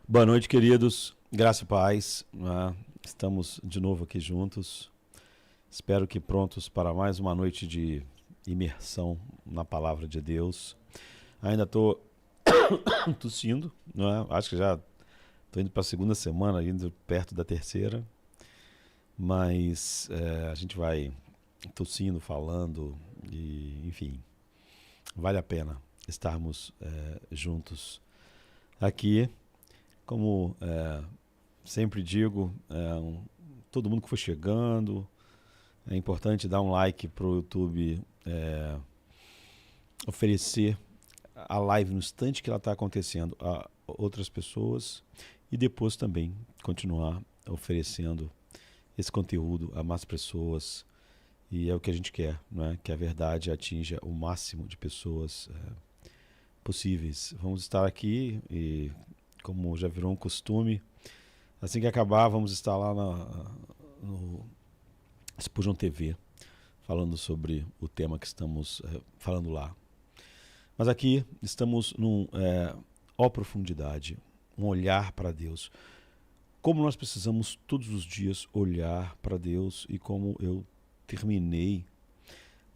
Boa noite, queridos. Graça e paz. Estamos de novo aqui juntos. Espero que prontos para mais uma noite de imersão na palavra de Deus. Ainda estou tossindo, não é? Acho que já estou indo para a segunda semana, indo perto da terceira. Mas a gente vai tossindo, falando, e, enfim, vale a pena estarmos juntos aqui. Como sempre digo, todo mundo que for chegando, é importante dar um like para o YouTube oferecer a live no instante que ela está acontecendo a outras pessoas e depois também continuar oferecendo esse conteúdo a mais pessoas. E é o que a gente quer, não é? Que a verdade atinja o máximo de pessoas possíveis. Vamos estar aqui e, como já virou um costume, assim que acabar, vamos estar lá no Spurgeon TV, falando sobre o tema que estamos falando lá. Mas aqui estamos num profundidade, um olhar para Deus. Como nós precisamos todos os dias olhar para Deus, e como eu terminei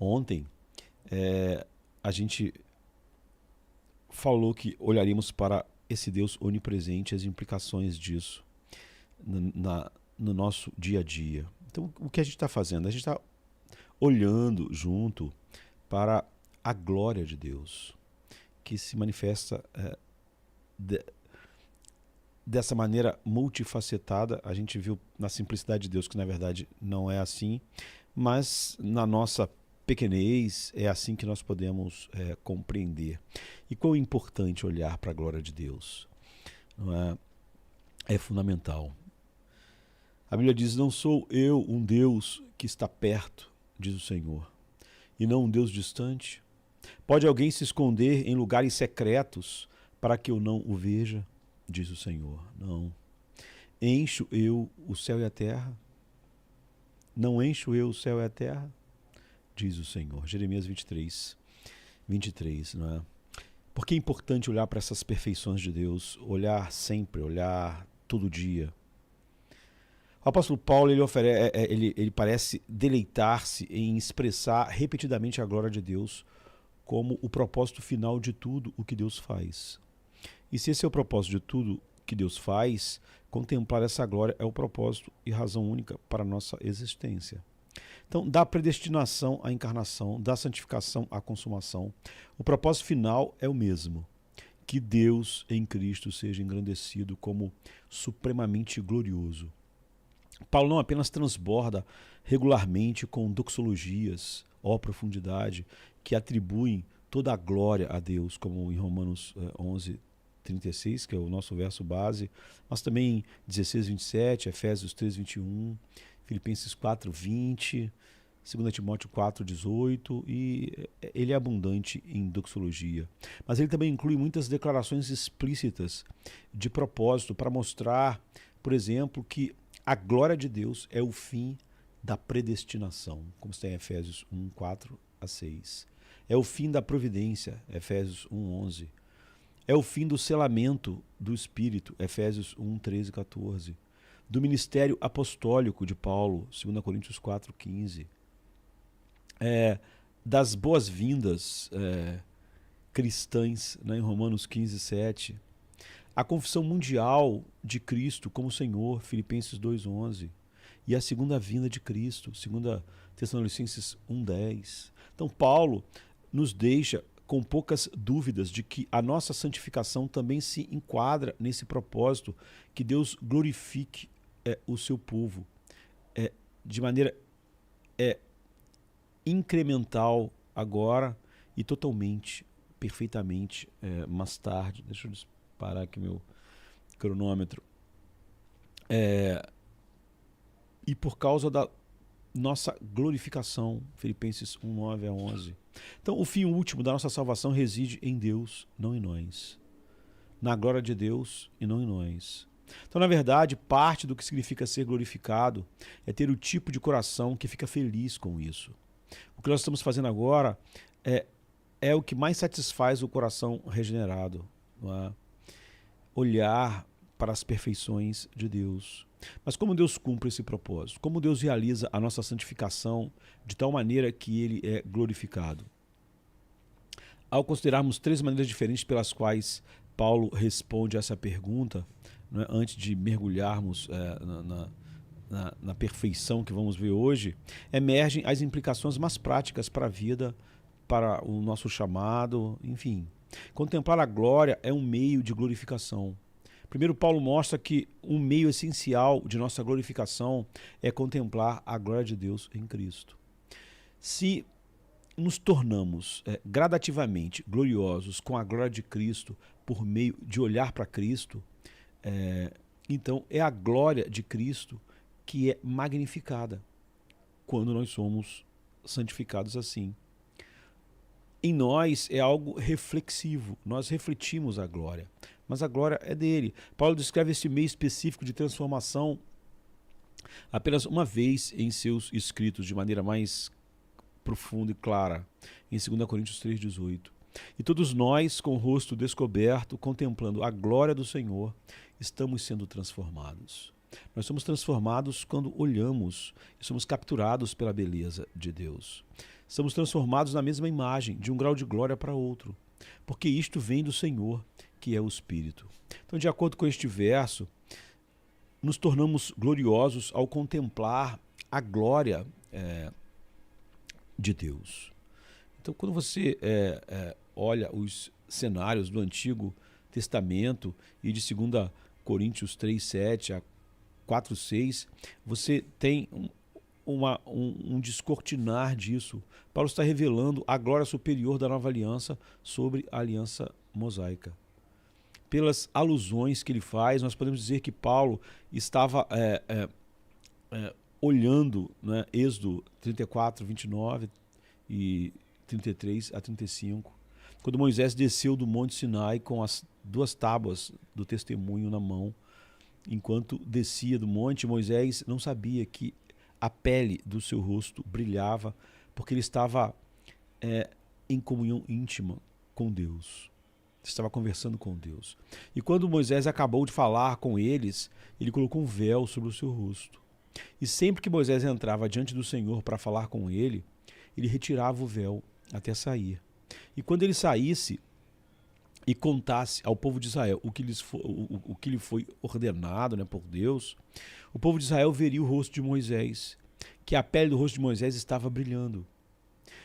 ontem, a gente falou que olharíamos para esse Deus onipresente, as implicações disso no nosso dia a dia. Então, o que a gente está fazendo? A gente está olhando junto para a glória de Deus, que se manifesta dessa maneira multifacetada. A gente viu na simplicidade de Deus que na verdade não é assim, mas na nossa pequenez é assim que nós podemos compreender. E quão importante olhar para a glória de Deus, não é? É fundamental. A Bíblia diz: não sou eu um Deus que está perto, diz o Senhor, e não um Deus distante? Pode alguém se esconder em lugares secretos para que eu não o veja? Diz o Senhor. Não. Encho eu o céu e a terra? Não encho eu o céu e a terra? Diz o Senhor. Jeremias 23, não é? Porque é importante olhar para essas perfeições de Deus, olhar sempre, olhar todo dia. O apóstolo Paulo ele parece deleitar-se em expressar repetidamente a glória de Deus como o propósito final de tudo o que Deus faz. E se esse é o propósito de tudo que Deus faz, contemplar essa glória é o propósito e razão única para a nossa existência. Então, da predestinação à encarnação, da santificação à consumação, o propósito final é o mesmo: que Deus em Cristo seja engrandecido como supremamente glorioso. Paulo não apenas transborda regularmente com doxologias, profundidade, que atribuem toda a glória a Deus, como em Romanos 11:36, que é o nosso verso base, mas também em 16:27, Efésios 3:21, Filipenses 4:20, 2 Timóteo 4:18, e ele é abundante em doxologia. Mas ele também inclui muitas declarações explícitas de propósito para mostrar, por exemplo, que a glória de Deus é o fim da predestinação, como está em Efésios 1:4-6. É o fim da providência, Efésios 1:11. É o fim do selamento do Espírito, Efésios 1:13-14. Do ministério apostólico de Paulo, 2 Coríntios 4:15. Das boas-vindas cristãs, né, em Romanos 15:7. A confissão mundial de Cristo como Senhor, Filipenses 2:11. E a segunda vinda de Cristo, 2 Tessalonicenses 1:10. Então Paulo nos deixa com poucas dúvidas de que a nossa santificação também se enquadra nesse propósito, que Deus glorifique o seu povo de maneira incremental agora e totalmente, perfeitamente mais tarde. Deixa eu parar aqui meu cronômetro. E por causa da nossa glorificação, Filipenses 1:9-11. Então, o fim último da nossa salvação reside em Deus, não em nós. Na glória de Deus e não em nós. Então, na verdade, parte do que significa ser glorificado é ter o tipo de coração que fica feliz com isso. O que nós estamos fazendo agora é o que mais satisfaz o coração regenerado. não é? Olhar para as perfeições de Deus. Mas como Deus cumpre esse propósito? Como Deus realiza a nossa santificação de tal maneira que Ele é glorificado? Ao considerarmos 3 maneiras diferentes pelas quais Paulo responde a essa pergunta, né, antes de mergulharmos na perfeição que vamos ver hoje, emergem as implicações mais práticas para a vida, para o nosso chamado, enfim. Contemplar a glória é um meio de glorificação. Primeiro, Paulo mostra que um meio essencial de nossa glorificação é contemplar a glória de Deus em Cristo. Se nos tornamos gradativamente gloriosos com a glória de Cristo por meio de olhar para Cristo, então é a glória de Cristo que é magnificada quando nós somos santificados assim. Em nós é algo reflexivo, nós refletimos a glória, mas a glória é dele. Paulo descreve esse meio específico de transformação apenas uma vez em seus escritos, de maneira mais profunda e clara, em 2 Coríntios 3,18. E todos nós, com o rosto descoberto, contemplando a glória do Senhor, estamos sendo transformados. Nós somos transformados quando olhamos e somos capturados pela beleza de Deus. Somos transformados na mesma imagem, de um grau de glória para outro, porque isto vem do Senhor, que é o Espírito. Então, de acordo com este verso, nos tornamos gloriosos ao contemplar a glória de Deus. Então, quando você olha os cenários do Antigo Testamento e de 2 Coríntios 3:7 a 4:6, você tem um descortinar disso. Paulo está revelando a glória superior da nova aliança sobre a aliança mosaica. Pelas alusões que ele faz, nós podemos dizer que Paulo estava olhando, né, Êxodo 34, 29 e 33 a 35, quando Moisés desceu do Monte Sinai com as 2 tábuas do testemunho na mão. Enquanto descia do monte, Moisés não sabia que a pele do seu rosto brilhava, porque ele estava em comunhão íntima com Deus. Estava conversando com Deus. E quando Moisés acabou de falar com eles, ele colocou um véu sobre o seu rosto. E sempre que Moisés entrava diante do Senhor para falar com ele, ele retirava o véu até sair. E quando ele saísse e contasse ao povo de Israel o que lhe foi ordenado, né, por Deus, o povo de Israel veria o rosto de Moisés, que a pele do rosto de Moisés estava brilhando.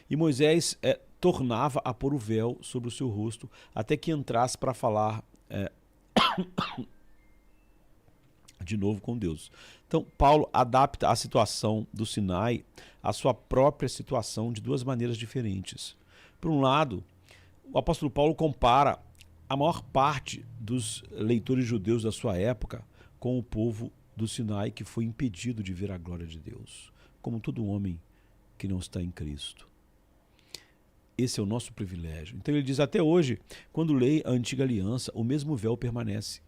E Moisés tornava a pôr o véu sobre o seu rosto até que entrasse para falar de novo com Deus. Então, Paulo adapta a situação do Sinai à sua própria situação de 2 maneiras diferentes. Por um lado, o apóstolo Paulo compara a maior parte dos leitores judeus da sua época com o povo do Sinai, que foi impedido de ver a glória de Deus, como todo homem que não está em Cristo. Esse é o nosso privilégio. Então ele diz, até hoje, quando lê a antiga aliança, o mesmo véu permanece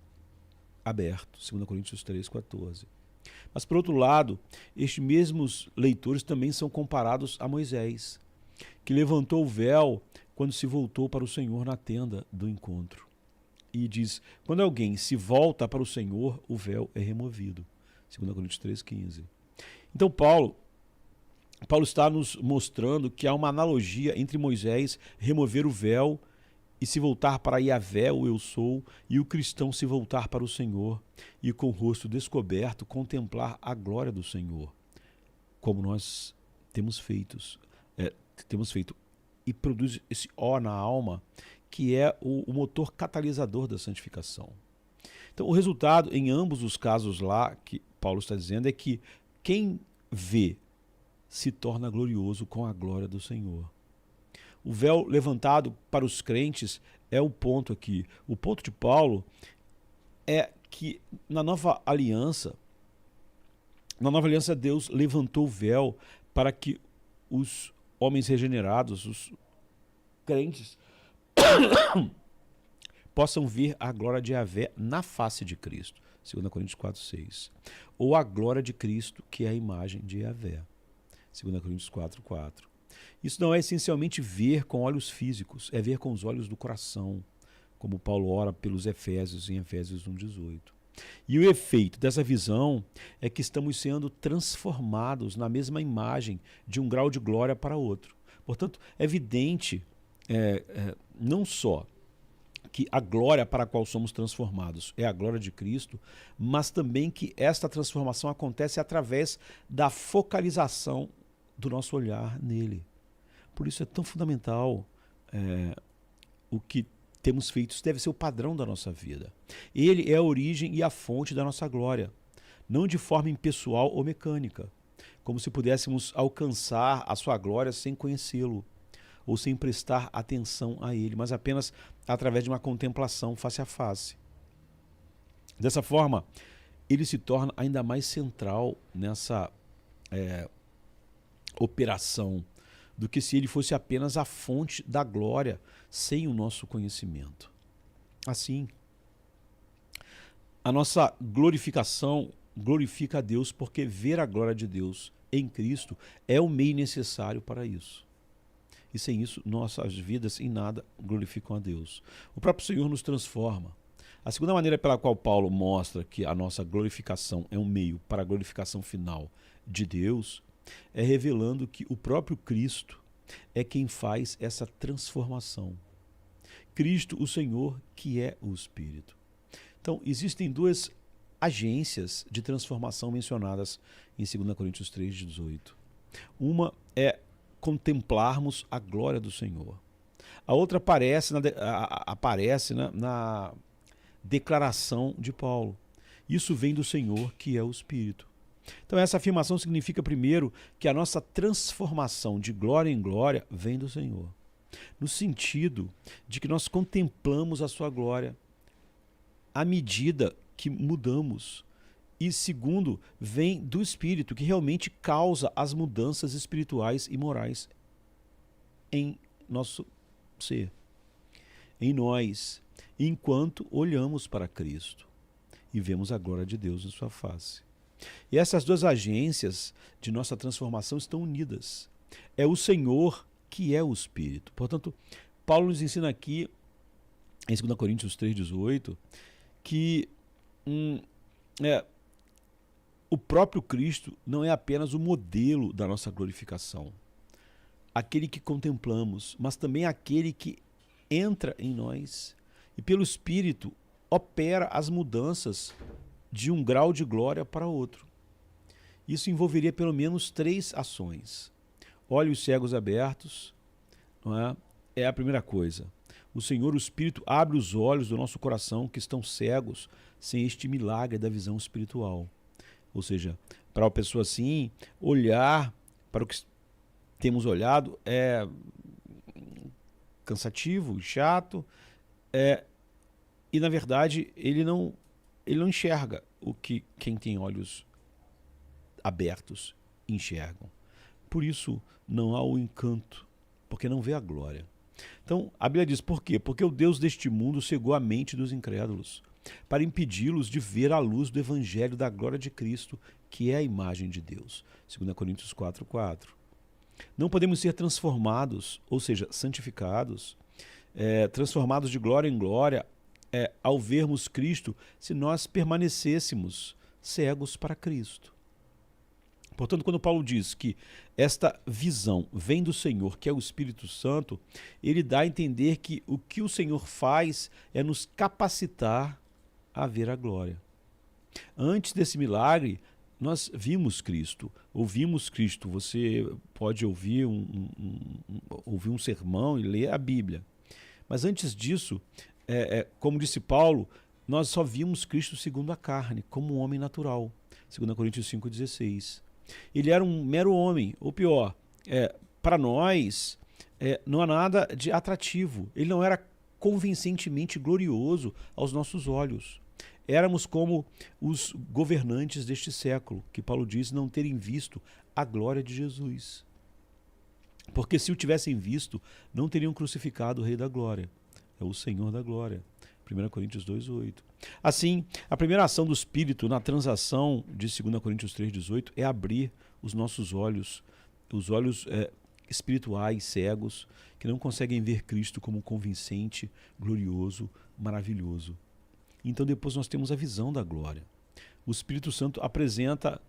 aberto, 2 Coríntios 3,14. Mas, por outro lado, estes mesmos leitores também são comparados a Moisés, que levantou o véu quando se voltou para o Senhor na tenda do encontro. E diz, quando alguém se volta para o Senhor, o véu é removido. 2 Coríntios 3,15. Então Paulo está nos mostrando que há uma analogia entre Moisés remover o véu e se voltar para Yahvé, o eu sou, e o cristão se voltar para o Senhor e com o rosto descoberto contemplar a glória do Senhor, como nós temos feito. E produz esse ó na alma, que é o motor catalisador da santificação. Então, o resultado em ambos os casos lá, que Paulo está dizendo, é que quem vê se torna glorioso com a glória do Senhor. O véu levantado para os crentes é o ponto aqui. O ponto de Paulo é que na nova aliança Deus levantou o véu para que os homens regenerados, os crentes, possam ver a glória de Yahvé na face de Cristo, 2 Coríntios 4,6. Ou a glória de Cristo, que é a imagem de Yahvé, 2 Coríntios 4,4. Isso não é essencialmente ver com olhos físicos, é ver com os olhos do coração, como Paulo ora pelos Efésios em Efésios 1,18. E o efeito dessa visão é que estamos sendo transformados na mesma imagem de um grau de glória para outro. Portanto, é evidente não só que a glória para a qual somos transformados é a glória de Cristo, mas também que esta transformação acontece através da focalização do nosso olhar nele. Por isso é tão fundamental o que temos feito. Isso deve ser o padrão da nossa vida. Ele é a origem e a fonte da nossa glória, não de forma impessoal ou mecânica, como se pudéssemos alcançar a sua glória sem conhecê-lo ou sem prestar atenção a ele, mas apenas através de uma contemplação face a face. Dessa forma, ele se torna ainda mais central nessa operação do que se ele fosse apenas a fonte da glória sem o nosso conhecimento. Assim, a nossa glorificação glorifica a Deus porque ver a glória de Deus em Cristo é o meio necessário para isso. E sem isso, nossas vidas em nada glorificam a Deus. O próprio Senhor nos transforma. A segunda maneira pela qual Paulo mostra que a nossa glorificação é um meio para a glorificação final de Deus é revelando que o próprio Cristo é quem faz essa transformação. Cristo, o Senhor, que é o Espírito. Então, existem duas agências de transformação mencionadas em 2 Coríntios 3,18. Uma é contemplarmos a glória do Senhor. A outra aparece na declaração de Paulo. Isso vem do Senhor, que é o Espírito. Então essa afirmação significa, primeiro, que a nossa transformação de glória em glória vem do Senhor, no sentido de que nós contemplamos a sua glória à medida que mudamos. E segundo, vem do Espírito, que realmente causa as mudanças espirituais e morais em nosso ser, em nós, enquanto olhamos para Cristo e vemos a glória de Deus em sua face. E essas duas agências de nossa transformação estão unidas. É o Senhor que é o Espírito. Portanto, Paulo nos ensina aqui, em 2 Coríntios 3,18, que o próprio Cristo não é apenas o modelo da nossa glorificação, aquele que contemplamos, mas também aquele que entra em nós e pelo Espírito opera as mudanças de um grau de glória para outro. Isso envolveria pelo menos 3 ações. Olhos cegos abertos, não é? É a primeira coisa. O Senhor, o Espírito, abre os olhos do nosso coração que estão cegos sem este milagre da visão espiritual. Ou seja, para uma pessoa assim, olhar para o que temos olhado é cansativo, chato, e na verdade ele não enxerga o que quem tem olhos abertos enxergam. Por isso não há o encanto, porque não vê a glória. Então a Bíblia diz, por quê? Porque o Deus deste mundo cegou a mente dos incrédulos, para impedi-los de ver a luz do Evangelho da glória de Cristo, que é a imagem de Deus. 2 Coríntios 4,4. Não podemos ser transformados, ou seja, santificados, transformados de glória em glória, ao vermos Cristo, se nós permanecêssemos cegos para Cristo. Portanto, quando Paulo diz que esta visão vem do Senhor, que é o Espírito Santo, ele dá a entender que o que o Senhor faz é nos capacitar a ver a glória. Antes desse milagre, nós vimos Cristo, ouvimos Cristo. Você pode ouvir ouvir um sermão e ler a Bíblia. Mas antes disso, como disse Paulo, nós só vimos Cristo segundo a carne, como um homem natural. 2 Coríntios 5,16. Ele era um mero homem, ou pior, para nós não há nada de atrativo. Ele não era convincentemente glorioso aos nossos olhos. Éramos como os governantes deste século, que Paulo diz não terem visto a glória de Jesus. Porque se o tivessem visto, não teriam crucificado o Rei da Glória. É o Senhor da Glória. 1 Coríntios 2,8. Assim, a primeira ação do Espírito na transação de 2 Coríntios 3,18 é abrir os nossos olhos, os olhos espirituais cegos que não conseguem ver Cristo como convincente, glorioso, maravilhoso. Então depois nós temos a visão da glória. O Espírito Santo apresenta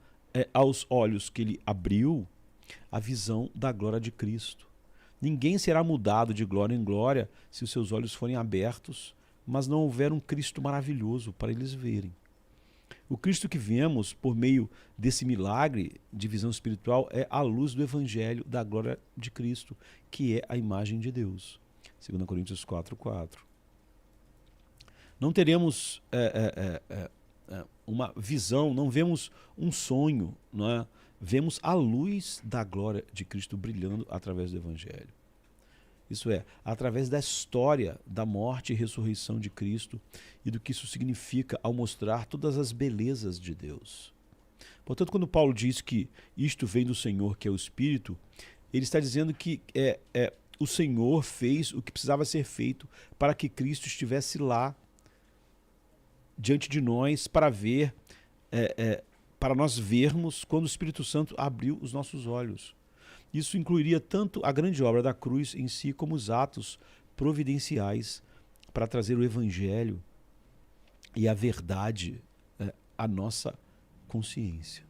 aos olhos que ele abriu a visão da glória de Cristo. Ninguém será mudado de glória em glória se os seus olhos forem abertos, mas não houver um Cristo maravilhoso para eles verem. O Cristo que vemos por meio desse milagre de visão espiritual é a luz do Evangelho da glória de Cristo, que é a imagem de Deus. 2 Coríntios 4:4. Não teremos uma visão, não vemos um sonho, não é? Vemos a luz da glória de Cristo brilhando através do Evangelho. Isso é, através da história da morte e ressurreição de Cristo e do que isso significa ao mostrar todas as belezas de Deus. Portanto, quando Paulo diz que isto vem do Senhor, que é o Espírito, ele está dizendo que o Senhor fez o que precisava ser feito para que Cristo estivesse lá diante de nós para ver, para nós vermos quando o Espírito Santo abriu os nossos olhos. Isso incluiria tanto a grande obra da cruz em si, como os atos providenciais para trazer o Evangelho e a verdade à nossa consciência.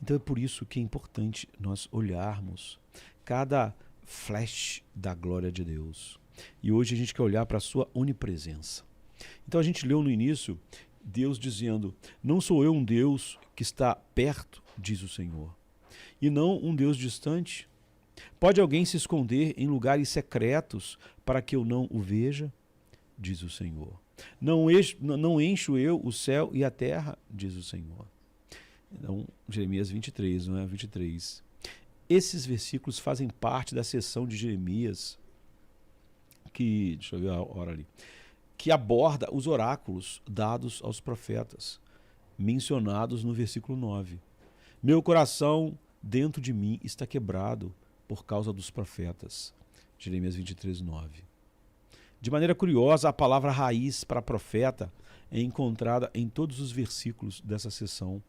Então é por isso que é importante nós olharmos cada flash da glória de Deus. E hoje a gente quer olhar para a sua onipresença. Então a gente leu no início Deus dizendo: não sou eu um Deus que está perto, diz o Senhor, e não um Deus distante? Pode alguém se esconder em lugares secretos para que eu não o veja? Diz o Senhor. Não encho eu o céu e a terra? Diz o Senhor. Então, Jeremias 23, não é? 23. Esses versículos fazem parte da seção de Jeremias que, deixa eu ver a hora ali, que aborda os oráculos dados aos profetas, mencionados no versículo 9. Meu coração dentro de mim está quebrado por causa dos profetas. Jeremias 23, 9. De maneira curiosa, a palavra raiz para profeta é encontrada em todos os versículos dessa seção,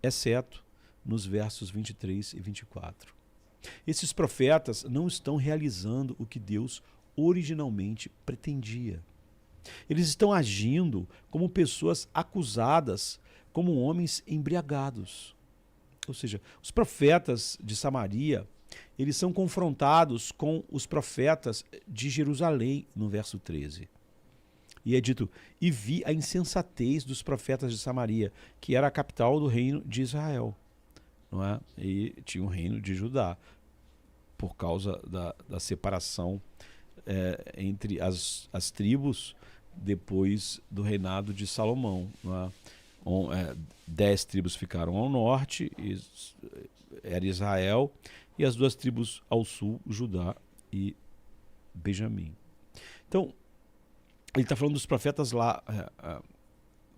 exceto nos versos 23 e 24. Esses profetas não estão realizando o que Deus originalmente pretendia. Eles estão agindo como pessoas acusadas, como homens embriagados. Ou seja, os profetas de Samaria, eles são confrontados com os profetas de Jerusalém, no verso 13. E é dito: e vi a insensatez dos profetas de Samaria, que era a capital do reino de Israel. Não é? E tinha o reino de Judá, por causa da separação entre as tribos depois do reinado de Salomão. Não é? 10 tribos ficaram ao norte, era Israel, e as 2 tribos ao sul, Judá e Benjamim. Então, ele está falando dos profetas lá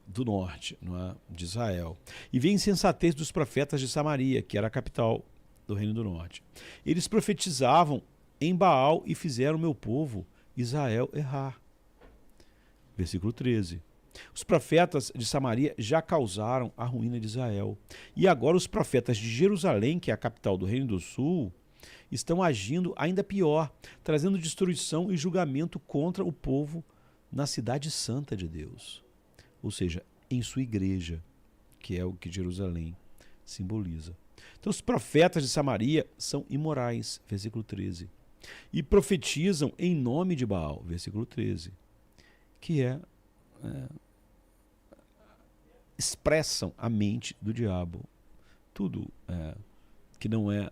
do norte, não é? De Israel. E vem a insensatez dos profetas de Samaria, que era a capital do reino do norte. Eles profetizavam em Baal e fizeram o meu povo Israel errar. Versículo 13. Os profetas de Samaria já causaram a ruína de Israel. E agora os profetas de Jerusalém, que é a capital do Reino do Sul, estão agindo ainda pior, trazendo destruição e julgamento contra o povo na cidade santa de Deus. Ou seja, em sua igreja, que é o que Jerusalém simboliza. Então os profetas de Samaria são imorais, versículo 13. E profetizam em nome de Baal, versículo 13. Que expressam a mente do diabo. Tudo que não é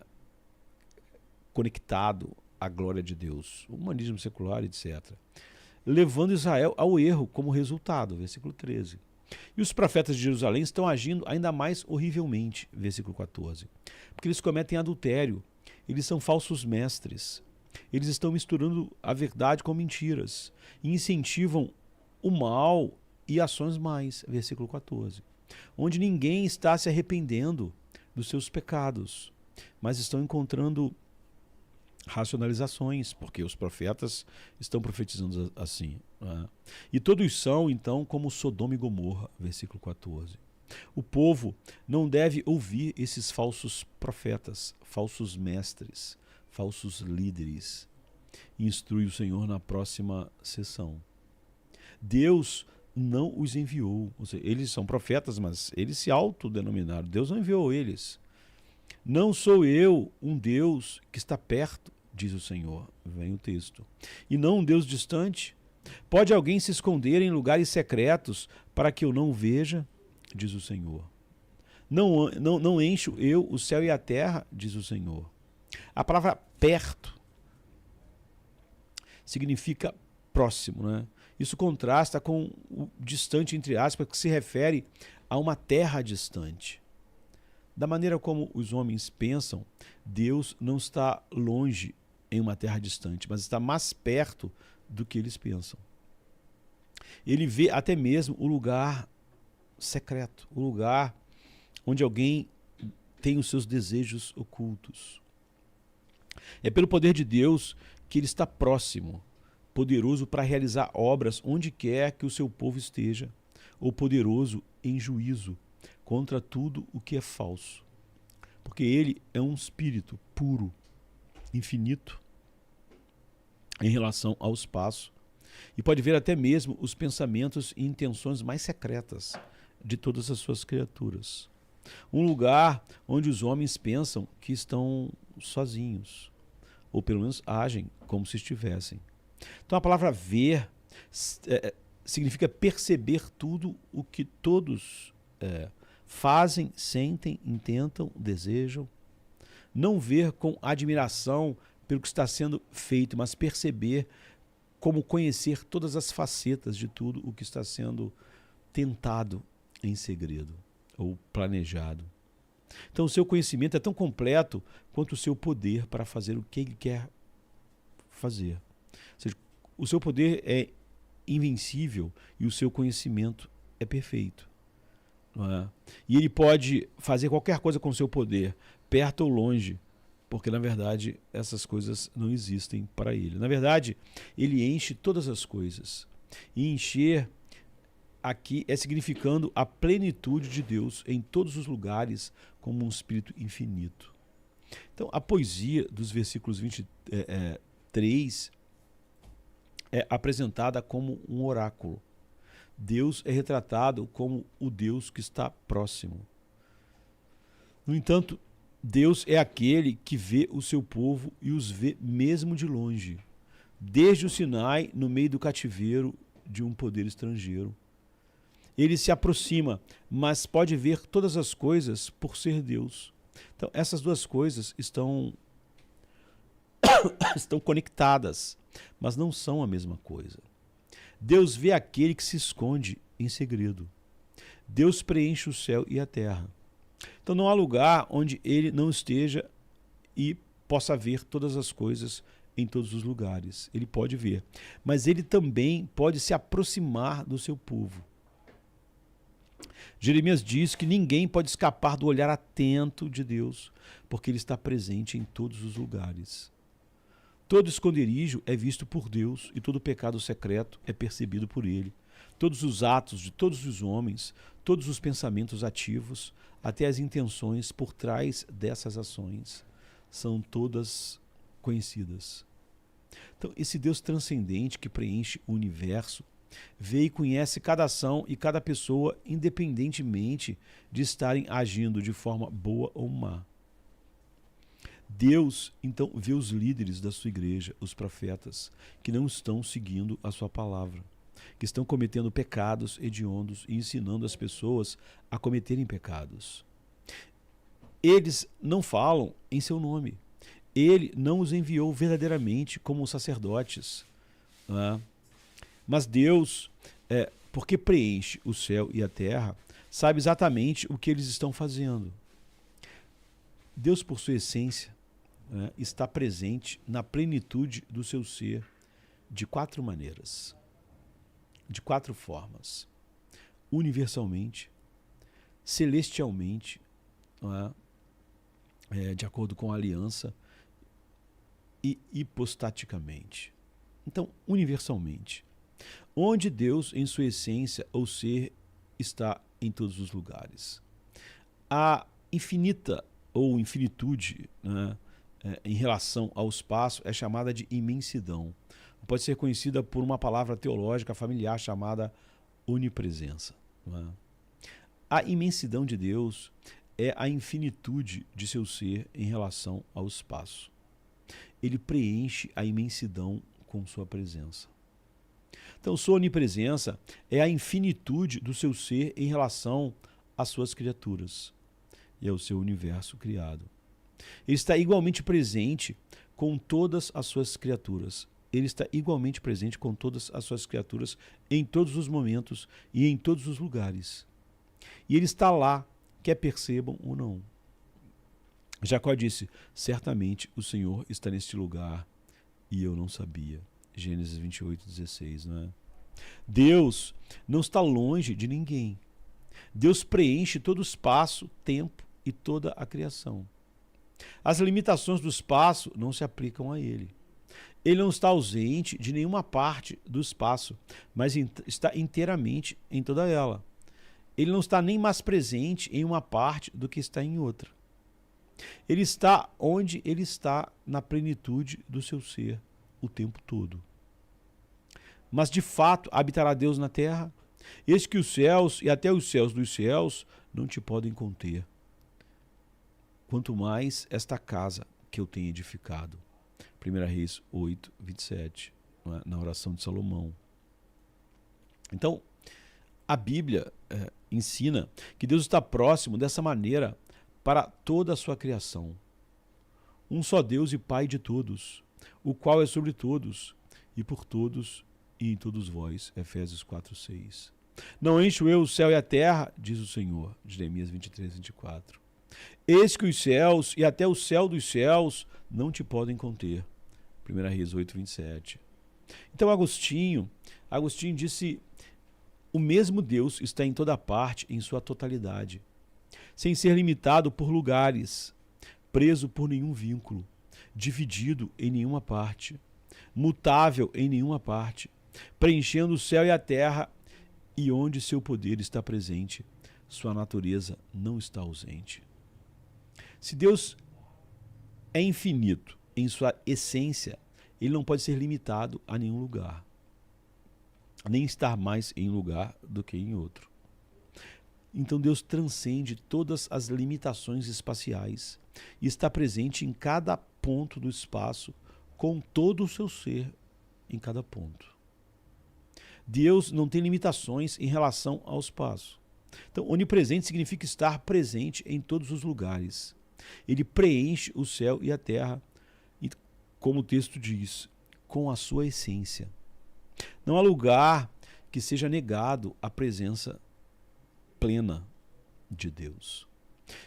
conectado à glória de Deus, o humanismo secular, etc. Levando Israel ao erro como resultado, versículo 13. E os profetas de Jerusalém estão agindo ainda mais horrivelmente, versículo 14. Porque eles cometem adultério, eles são falsos mestres, eles estão misturando a verdade com mentiras e incentivam o mal e ações mais, versículo 14, onde ninguém está se arrependendo dos seus pecados, mas estão encontrando racionalizações, porque os profetas estão profetizando assim. Né? E todos são, então, como Sodoma e Gomorra, versículo 14. O povo não deve ouvir esses falsos profetas, falsos mestres, falsos líderes. Instrui o Senhor na próxima sessão. Deus não os enviou. Ou seja, eles são profetas, mas eles se autodenominaram. Deus não enviou eles. Não sou eu um Deus que está perto, diz o Senhor. Vem o texto. E não um Deus distante. Pode alguém se esconder em lugares secretos para que eu não o veja, diz o Senhor. Não encho eu o céu e a terra, diz o Senhor. A palavra perto significa próximo, né? Isso contrasta com o distante, entre aspas, que se refere a uma terra distante. Da maneira como os homens pensam, Deus não está longe em uma terra distante, mas está mais perto do que eles pensam. Ele vê até mesmo o lugar secreto, o lugar onde alguém tem os seus desejos ocultos. É pelo poder de Deus que ele está próximo, poderoso para realizar obras onde quer que o seu povo esteja, ou poderoso em juízo contra tudo o que é falso. Porque ele é um espírito puro, infinito, em relação ao espaço, e pode ver até mesmo os pensamentos e intenções mais secretas de todas as suas criaturas. Um lugar onde os homens pensam que estão sozinhos, ou pelo menos agem como se estivessem. Então a palavra ver significa perceber tudo o que todos fazem, sentem, intentam, desejam. Não ver com admiração pelo que está sendo feito, mas perceber como conhecer todas as facetas de tudo o que está sendo tentado em segredo ou planejado. Então o seu conhecimento é tão completo quanto o seu poder para fazer o que ele quer fazer. Ou seja, o seu poder é invencível e o seu conhecimento é perfeito. Não é? E ele pode fazer qualquer coisa com o seu poder, perto ou longe, porque na verdade essas coisas não existem para ele. Na verdade, ele enche todas as coisas. E encher aqui é significando a plenitude de Deus em todos os lugares como um espírito infinito. Então, a poesia dos versículos 23 é apresentada como um oráculo. Deus é retratado como o Deus que está próximo. No entanto, Deus é aquele que vê o seu povo e os vê mesmo de longe, desde o Sinai, no meio do cativeiro de um poder estrangeiro. Ele se aproxima, mas pode ver todas as coisas por ser Deus. Então, essas duas coisas estão conectadas, mas não são a mesma coisa. Deus vê aquele que se esconde em segredo. Deus preenche o céu e a terra. Então não há lugar onde ele não esteja e possa ver todas as coisas em todos os lugares. Ele pode ver. Mas ele também pode se aproximar do seu povo. Jeremias diz que ninguém pode escapar do olhar atento de Deus, porque ele está presente em todos os lugares. Todo esconderijo é visto por Deus e todo pecado secreto é percebido por ele. Todos os atos de todos os homens, todos os pensamentos ativos, até as intenções por trás dessas ações, são todas conhecidas. Então, esse Deus transcendente que preenche o universo vê e conhece cada ação e cada pessoa, independentemente de estarem agindo de forma boa ou má. Deus, então, vê os líderes da sua igreja, os profetas, que não estão seguindo a sua palavra, que estão cometendo pecados hediondos e ensinando as pessoas a cometerem pecados. Eles não falam em seu nome. Ele não os enviou verdadeiramente como sacerdotes. Não é? Mas Deus, porque preenche o céu e a terra, sabe exatamente o que eles estão fazendo. Deus, por sua essência, está presente na plenitude do seu ser de 4 maneiras, de 4 formas: universalmente, celestialmente, de acordo com a aliança, e hipostaticamente. Então, universalmente, onde Deus, em sua essência ou ser, está em todos os lugares. A infinita ou infinitude, em relação ao espaço é chamada de imensidão. Pode ser conhecida por uma palavra teológica familiar chamada onipresença. Não é? A imensidão de Deus é a infinitude de seu ser em relação ao espaço. Ele preenche a imensidão com sua presença. Então, sua onipresença é a infinitude do seu ser em relação às suas criaturas e ao seu universo criado. Ele está igualmente presente com todas as suas criaturas. Ele está igualmente presente com todas as suas criaturas em todos os momentos e em todos os lugares. E ele está lá, quer percebam ou não. Jacó disse: certamente o Senhor está neste lugar e eu não sabia. Gênesis 28:16, não é? Deus não está longe de ninguém. Deus preenche todo o espaço, tempo e toda a criação. As limitações do espaço não se aplicam a ele. Ele não está ausente de nenhuma parte do espaço, mas está inteiramente em toda ela. Ele não está nem mais presente em uma parte do que está em outra. Ele está onde ele está na plenitude do seu ser o tempo todo. Mas de fato habitará Deus na terra? Eis que os céus e até os céus dos céus não te podem conter. Quanto mais esta casa que eu tenho edificado. 1 Reis 8:27, na oração de Salomão. Então, a Bíblia ensina que Deus está próximo dessa maneira para toda a sua criação. Um só Deus e Pai de todos, o qual é sobre todos, e por todos, e em todos vós. Efésios 4:6. Não encho eu o céu e a terra, diz o Senhor. Jeremias 23:24. Eis que os céus e até o céu dos céus não te podem conter. 1 Reis 8:27. Então Agostinho disse: o mesmo Deus está em toda parte, em sua totalidade, sem ser limitado por lugares, preso por nenhum vínculo, dividido em nenhuma parte, mutável em nenhuma parte, preenchendo o céu e a terra, e onde seu poder está presente, sua natureza não está ausente. Se Deus é infinito em sua essência, ele não pode ser limitado a nenhum lugar, nem estar mais em um lugar do que em outro. Então Deus transcende todas as limitações espaciais e está presente em cada ponto do espaço, com todo o seu ser em cada ponto. Deus não tem limitações em relação ao espaço. Então, onipresente significa estar presente em todos os lugares. Ele preenche o céu e a terra, e, como o texto diz, com a sua essência. Não há lugar que seja negado a presença plena de Deus.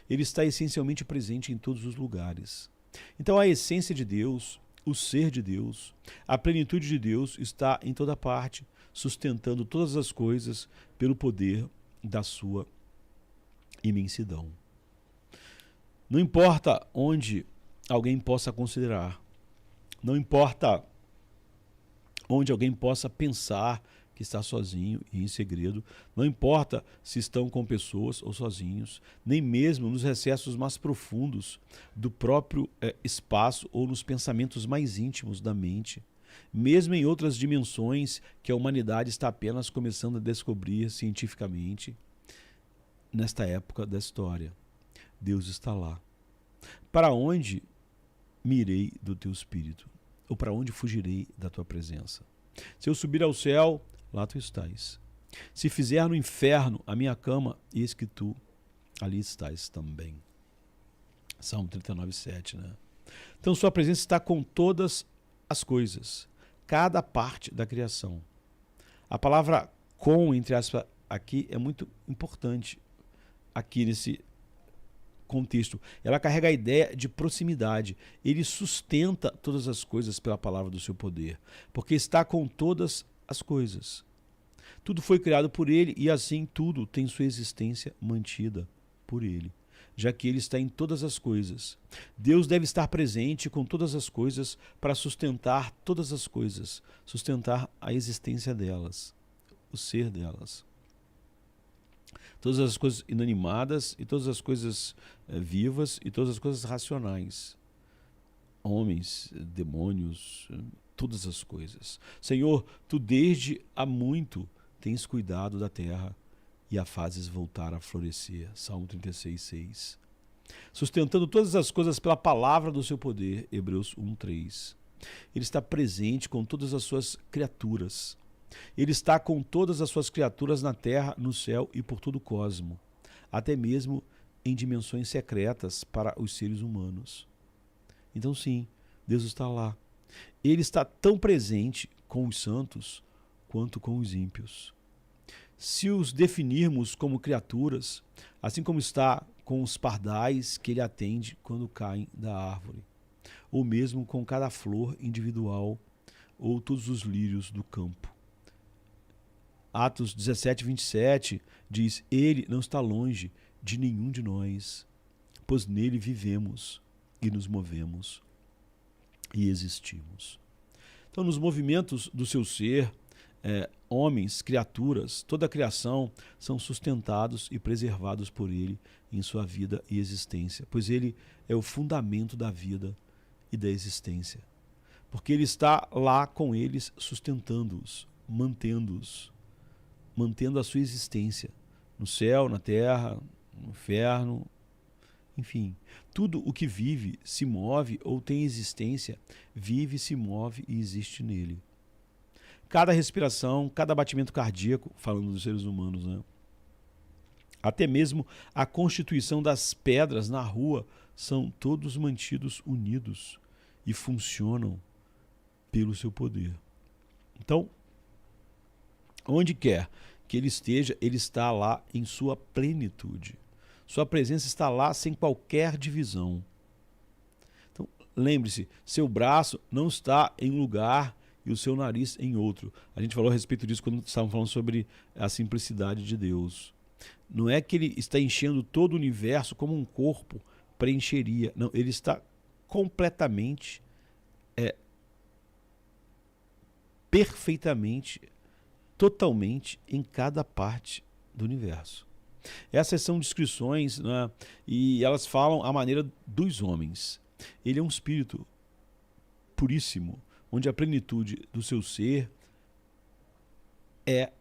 Ele está essencialmente presente em todos os lugares. Então a essência de Deus, o ser de Deus, a plenitude de Deus está em toda parte, sustentando todas as coisas pelo poder da sua imensidão. Não importa onde alguém possa considerar, não importa onde alguém possa pensar que está sozinho e em segredo, não importa se estão com pessoas ou sozinhos, nem mesmo nos recessos mais profundos do próprio espaço ou nos pensamentos mais íntimos da mente, mesmo em outras dimensões que a humanidade está apenas começando a descobrir cientificamente, nesta época da história, Deus está lá. Para onde me irei do teu espírito? Ou para onde fugirei da tua presença? Se eu subir ao céu, lá tu estás. Se fizer no inferno a minha cama, eis que tu ali estás também. Salmo 39:7, né? Então sua presença está com todas as coisas, cada parte da criação. A palavra com, entre aspas, aqui é muito importante, aqui nesse contexto. Ela carrega a ideia de proximidade. Ele sustenta todas as coisas pela palavra do seu poder, porque está com todas as coisas. Tudo foi criado por ele e assim tudo tem sua existência mantida por ele, já que ele está em todas as coisas. Deus deve estar presente com todas as coisas para sustentar todas as coisas, sustentar a existência delas, o ser delas. Todas as coisas inanimadas e todas as coisas vivas e todas as coisas racionais. homens, demônios, todas as coisas. Senhor, tu desde há muito tens cuidado da terra e a fazes voltar a florescer. Salmo 36, 6. Sustentando todas as coisas pela palavra do seu poder. Hebreus 1, 3. Ele está presente com todas as suas criaturas. Ele está com todas as suas criaturas na terra, no céu e por todo o cosmo, até mesmo em dimensões secretas para os seres humanos. Então sim, Deus está lá. Ele está tão presente com os santos quanto com os ímpios. Se os definirmos como criaturas, assim como está com os pardais que ele atende quando caem da árvore, ou mesmo com cada flor individual ou todos os lírios do campo. Atos 17, 27 diz: Ele não está longe de nenhum de nós, pois nele vivemos e nos movemos e existimos. Então, nos movimentos do seu ser, homens, criaturas, toda a criação são sustentados e preservados por ele em sua vida e existência, pois ele é o fundamento da vida e da existência, porque ele está lá com eles, sustentando-os, mantendo-os, mantendo a sua existência no céu, na terra, no inferno, enfim, tudo o que vive, se move ou tem existência, vive, se move e existe nele. Cada respiração, cada batimento cardíaco, falando dos seres humanos, né? Até mesmo a constituição das pedras na rua são todos mantidos unidos e funcionam pelo seu poder. Então, onde quer que ele esteja, ele está lá em sua plenitude. Sua presença está lá sem qualquer divisão. Então, lembre-se, seu braço não está em um lugar e o seu nariz em outro. A gente falou a respeito disso quando estávamos falando sobre a simplicidade de Deus. Não é que ele está enchendo todo o universo como um corpo preencheria. Não, ele está completamente, perfeitamente, totalmente em cada parte do universo. Essas são descrições, né, e elas falam à maneira dos homens. Ele é um espírito puríssimo, onde a plenitude do seu ser é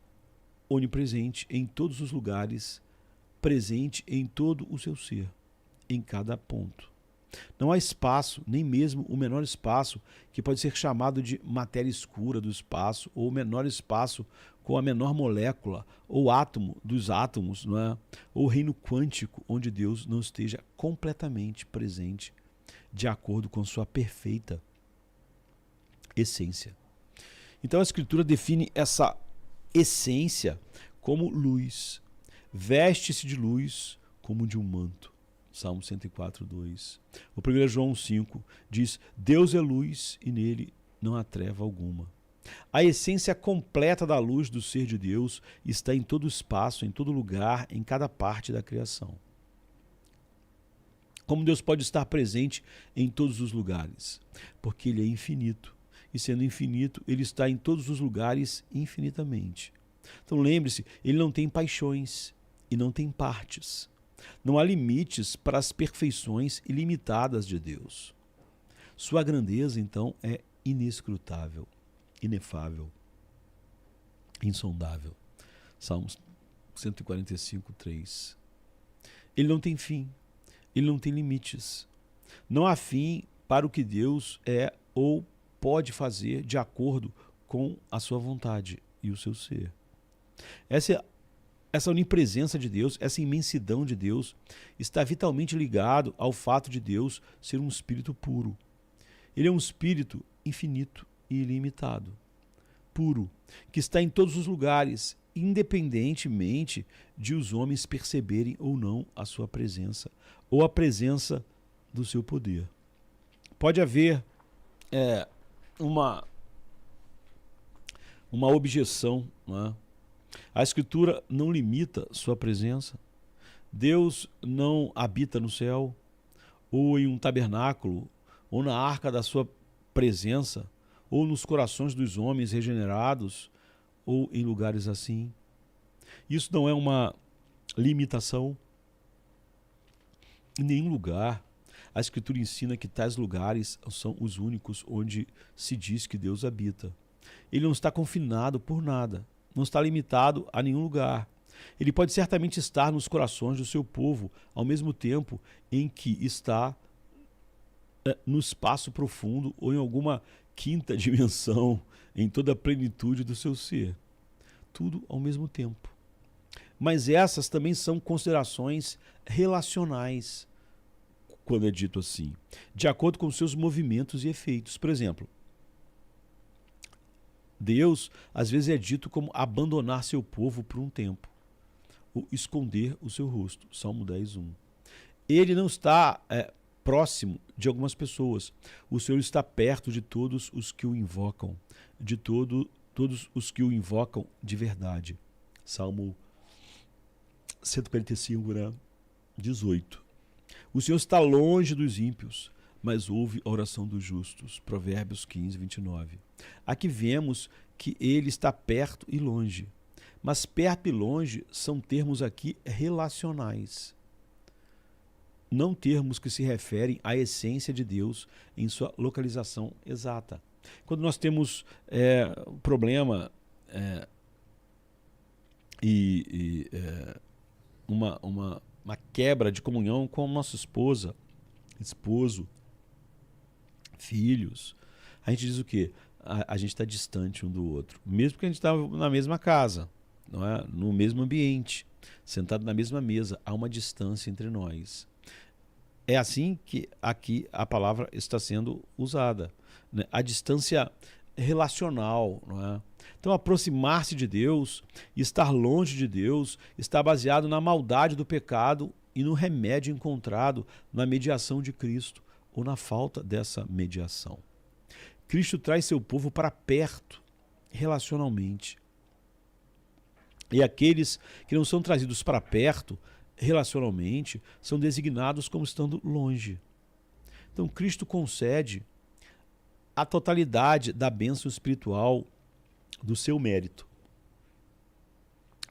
onipresente em todos os lugares, presente em todo o seu ser, em cada ponto. Não há espaço, nem mesmo o menor espaço, que pode ser chamado de matéria escura do espaço, ou o menor espaço com a menor molécula, ou átomo dos átomos, não é? Ou reino quântico, onde Deus não esteja completamente presente, de acordo com sua perfeita essência. Então a Escritura define essa essência como luz. Veste-se de luz como de um manto. Salmo 104, 2. O 1 João 5 diz: Deus é luz e nele não há treva alguma. A essência completa da luz do ser de Deus está em todo espaço, em todo lugar, em cada parte da criação. Como Deus pode estar presente em todos os lugares? Porque Ele é infinito. E sendo infinito, Ele está em todos os lugares infinitamente. Então lembre-se, Ele não tem paixões e não tem partes. Não há limites para as perfeições ilimitadas de Deus. Sua grandeza, então, é inescrutável, inefável, insondável. Salmos 145, 3. Ele não tem fim, ele não tem limites. Não há fim para o que Deus é ou pode fazer de acordo com a sua vontade e o seu ser. Essa onipresença de Deus, essa imensidão de Deus, está vitalmente ligado ao fato de Deus ser um espírito puro. Ele é um espírito infinito e ilimitado, puro, que está em todos os lugares, independentemente de os homens perceberem ou não a sua presença, ou a presença do seu poder. Pode haver uma objeção, não é? A Escritura não limita sua presença. Deus não habita no céu, ou em um tabernáculo, ou na arca da sua presença, ou nos corações dos homens regenerados, ou em lugares assim. Isso não é uma limitação em nenhum lugar. a Escritura ensina que tais lugares são os únicos onde se diz que Deus habita. Ele não está confinado por nada, não está limitado a nenhum lugar. Ele pode certamente estar nos corações do seu povo, ao mesmo tempo em que está no espaço profundo ou em alguma quinta dimensão, em toda a plenitude do seu ser. Tudo ao mesmo tempo. Mas essas também são considerações relacionais, quando é dito assim, de acordo com seus movimentos e efeitos. Por exemplo, Deus às vezes é dito como abandonar seu povo por um tempo, ou esconder o seu rosto. Salmo 10:1. Ele não está próximo de algumas pessoas. O Senhor está perto de todos os que o invocam, de todos os que o invocam de verdade. Salmo 145, 18. O Senhor está longe dos ímpios, mas ouve a oração dos justos. Provérbios 15, 29. Aqui vemos que ele está perto e longe. Mas perto e longe são termos aqui relacionais. Não termos que se referem à essência de Deus em sua localização exata. Quando nós temos problema uma quebra de comunhão com nossa esposa, esposo, filhos, a gente diz o quê? A gente está distante um do outro, mesmo que a gente está na mesma casa, não é? No mesmo ambiente, sentado na mesma mesa, há uma distância entre nós. É assim que aqui a palavra está sendo usada, né? A distância relacional, não é? Então, aproximar-se de Deus, estar longe de Deus, está baseado na maldade do pecado e no remédio encontrado na mediação de Cristo, ou na falta dessa mediação. Cristo traz seu povo para perto, relacionalmente. E aqueles que não são trazidos para perto, relacionalmente, são designados como estando longe. Então, Cristo concede a totalidade da bênção espiritual do seu mérito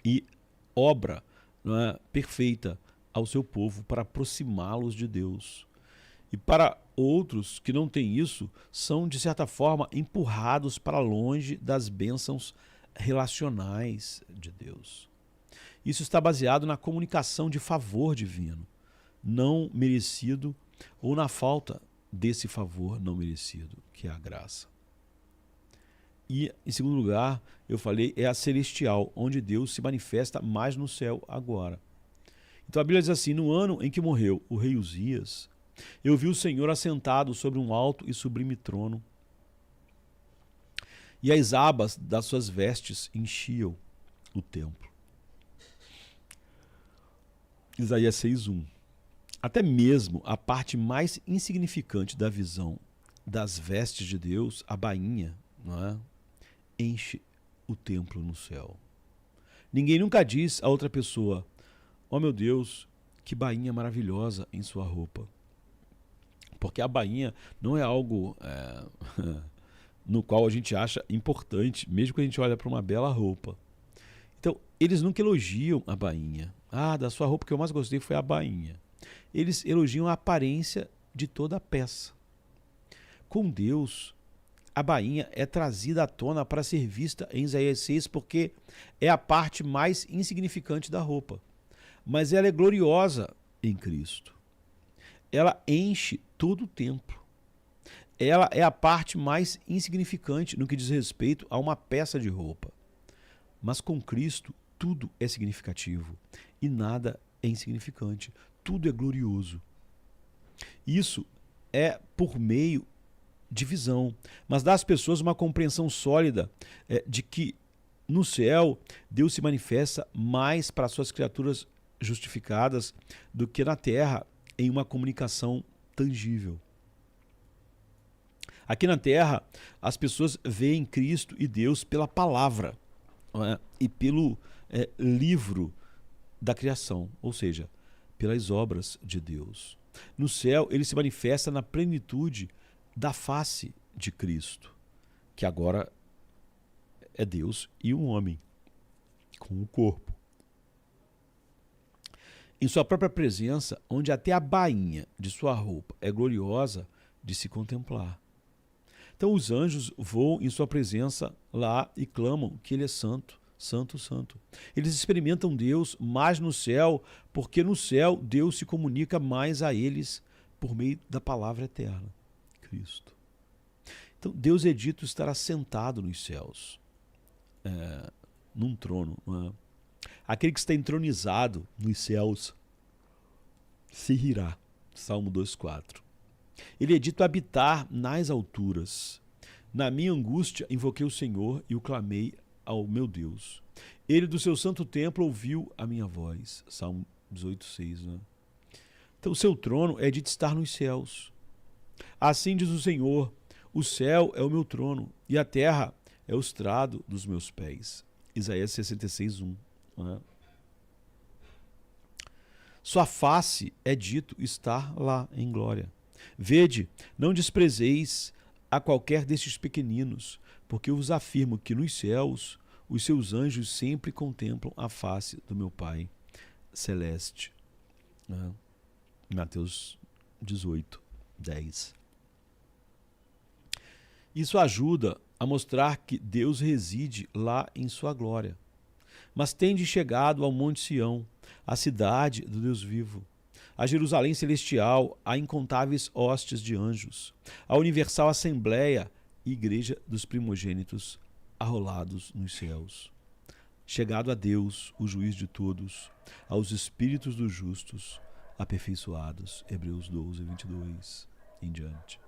e obra, não é, perfeita ao seu povo para aproximá-los de Deus. E para outros que não têm isso, são de certa forma empurrados para longe das bênçãos relacionais de Deus. Isso está baseado na comunicação de favor divino, não merecido, ou na falta desse favor não merecido, que é a graça. E, em segundo lugar, eu falei, é a celestial, onde Deus se manifesta mais no céu agora. Então a Bíblia diz assim: no ano em que morreu o rei Uzias, eu vi o Senhor assentado sobre um alto e sublime trono, e as abas das suas vestes enchiam o templo. Isaías 6:1. Até mesmo a parte mais insignificante da visão das vestes de Deus, a bainha, não é? Enche o templo no céu. Ninguém nunca diz a outra pessoa: oh meu Deus, que bainha maravilhosa em sua roupa. Porque a bainha não é algo no qual a gente acha importante, mesmo que a gente olha para uma bela roupa. Então, eles nunca elogiam a bainha. Ah, da sua roupa que eu mais gostei foi a bainha. Eles elogiam a aparência de toda a peça. Com Deus, a bainha é trazida à tona para ser vista em Isaías 6 porque é a parte mais insignificante da roupa. Mas ela é gloriosa em Cristo. Ela enche todo o templo. Ela é a parte mais insignificante no que diz respeito a uma peça de roupa. Mas com Cristo, tudo é significativo e nada é insignificante. Tudo é glorioso. Isso é por meio de visão, mas dá às pessoas uma compreensão sólida de que no céu Deus se manifesta mais para suas criaturas justificadas do que na terra em uma comunicação tangível. Aqui na terra, as pessoas veem Cristo e Deus pela palavra, e pelo livro da criação, ou seja, pelas obras de Deus. No céu, ele se manifesta na plenitude da face de Cristo, que agora é Deus e um homem, com o corpo. Em sua própria presença, onde até a bainha de sua roupa é gloriosa de se contemplar. Então os anjos voam em sua presença lá e clamam que ele é santo, santo, santo. Eles experimentam Deus mais no céu, porque no céu Deus se comunica mais a eles por meio da palavra eterna, Cristo. Então Deus é dito estar assentado nos céus, num trono. Não é? Aquele que está entronizado nos céus se rirá. Salmo 2,4. Ele é dito habitar nas alturas. Na minha angústia invoquei o Senhor e o clamei ao meu Deus. Ele do seu santo templo ouviu a minha voz. Salmo 18,6. Né? Então o seu trono é dito estar nos céus. Assim diz o Senhor, o céu é o meu trono e a terra é o estrado dos meus pés. Isaías 66,1. Né? Sua face é dito estar lá em glória. Vede, não desprezeis a qualquer destes pequeninos, porque eu vos afirmo que nos céus os seus anjos sempre contemplam a face do meu Pai celeste. Né? Mateus 18:10. Isso ajuda a mostrar que Deus reside lá em sua glória. Mas tende chegado ao Monte Sião, a cidade do Deus vivo, a Jerusalém celestial, a incontáveis hostes de anjos, a universal assembleia e igreja dos primogênitos arrolados nos céus. Chegado a Deus, o juiz de todos, aos espíritos dos justos, aperfeiçoados. Hebreus 12:22 em diante.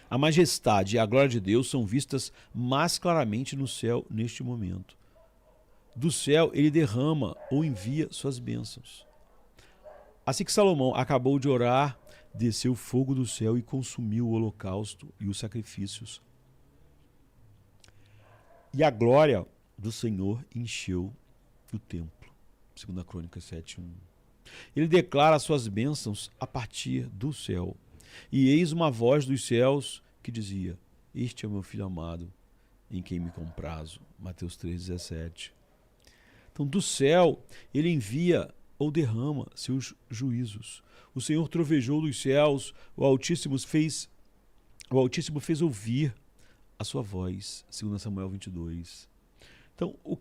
A majestade e a glória de Deus são vistas mais claramente no céu neste momento. Do céu ele derrama ou envia suas bênçãos. Assim que Salomão acabou de orar, desceu fogo do céu e consumiu o holocausto e os sacrifícios. E a glória do Senhor encheu o templo. 2 Crônicas 7:1. Ele declara suas bênçãos a partir do céu. E eis uma voz dos céus que dizia: Este é o meu filho amado, em quem me comprazo. Mateus 3:17. Então, do céu, ele envia ou derrama seus juízos. O Senhor trovejou dos céus, o Altíssimo fez ouvir a sua voz. 2 Samuel 22. Então, o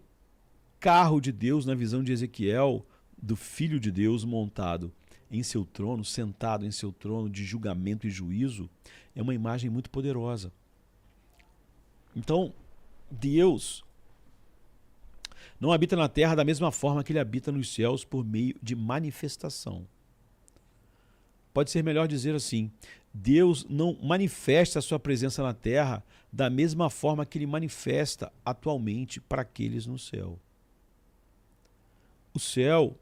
carro de Deus, na visão de Ezequiel, do Filho de Deus montado em seu trono, sentado em seu trono de julgamento e juízo, é uma imagem muito poderosa. Então, Deus não habita na terra da mesma forma que ele habita nos céus por meio de manifestação. Pode ser melhor dizer assim: Deus não manifesta a sua presença na terra da mesma forma que ele manifesta atualmente para aqueles no céu. O céu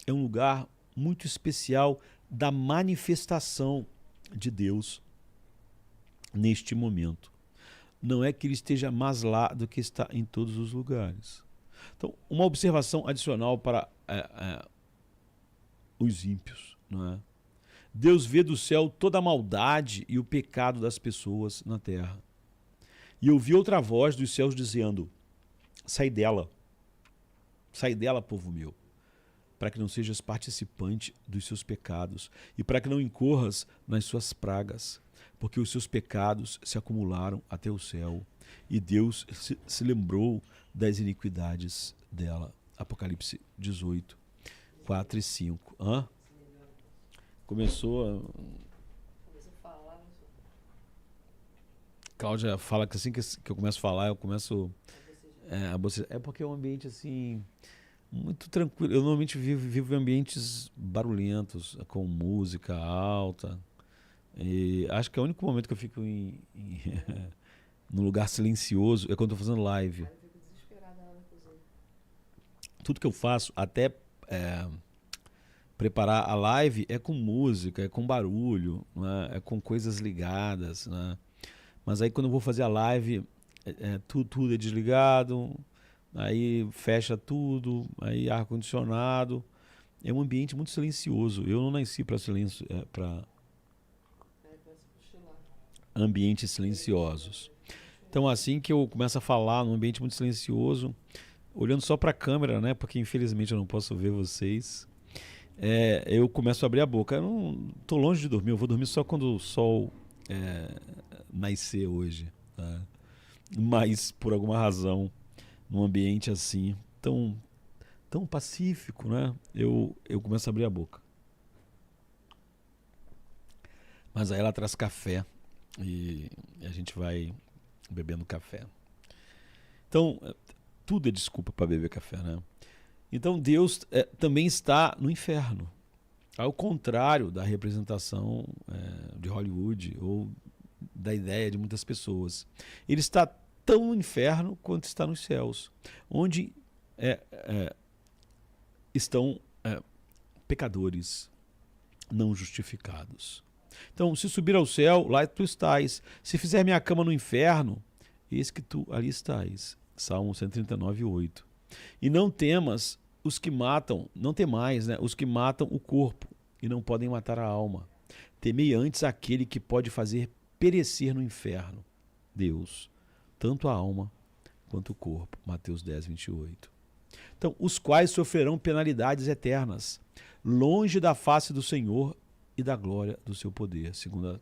é um lugar muito especial da manifestação de Deus neste momento. Não é que ele esteja mais lá do que está em todos os lugares. Então, uma observação adicional para os ímpios. Não é? Deus vê do céu toda a maldade e o pecado das pessoas na terra. E ouvi outra voz dos céus dizendo: sai dela, povo meu, para que não sejas participante dos seus pecados e para que não incorras nas suas pragas, porque os seus pecados se acumularam até o céu e Deus se lembrou das iniquidades dela. Apocalipse 18, 4 e 5. Começou a... Cláudia fala que assim que eu começo a falar, eu começo a bocejar. É porque é um ambiente assim muito tranquilo. Eu normalmente vivo em ambientes barulhentos, com música alta. E acho que é o único momento que eu fico num lugar silencioso é quando eu tô fazendo live. Tudo que eu faço, até preparar a live, é com música, é com barulho, né? É com coisas ligadas. Né? Mas aí quando eu vou fazer a live, tudo é desligado, aí fecha tudo, aí ar-condicionado. É um ambiente muito silencioso. Eu não nasci para silêncio, para ambientes silenciosos. Então, assim que eu começo a falar num ambiente muito silencioso, olhando só para a câmera, né? Porque infelizmente eu não posso ver vocês. Eu começo a abrir a boca. Eu não tô longe de dormir, eu vou dormir só quando o sol nascer hoje. Tá? Mas por alguma razão, num ambiente assim, tão pacífico, né? Eu começo a abrir a boca. Mas aí ela traz café e a gente vai bebendo café. Então, tudo é desculpa para beber café, né? Então Deus também está no inferno. Ao contrário da representação de Hollywood ou da ideia de muitas pessoas. Ele está tão no inferno quanto está nos céus, onde estão pecadores não justificados. Então, se subir ao céu, lá tu estás. Se fizer minha cama no inferno, eis que tu ali estás. Salmo 139, 8. E não temas os que matam, não temais, né, os que matam o corpo e não podem matar a alma. Temei antes aquele que pode fazer perecer no inferno, Deus, tanto a alma quanto o corpo. Mateus 10, 28. Então, os quais sofrerão penalidades eternas, longe da face do Senhor e da glória do seu poder. 2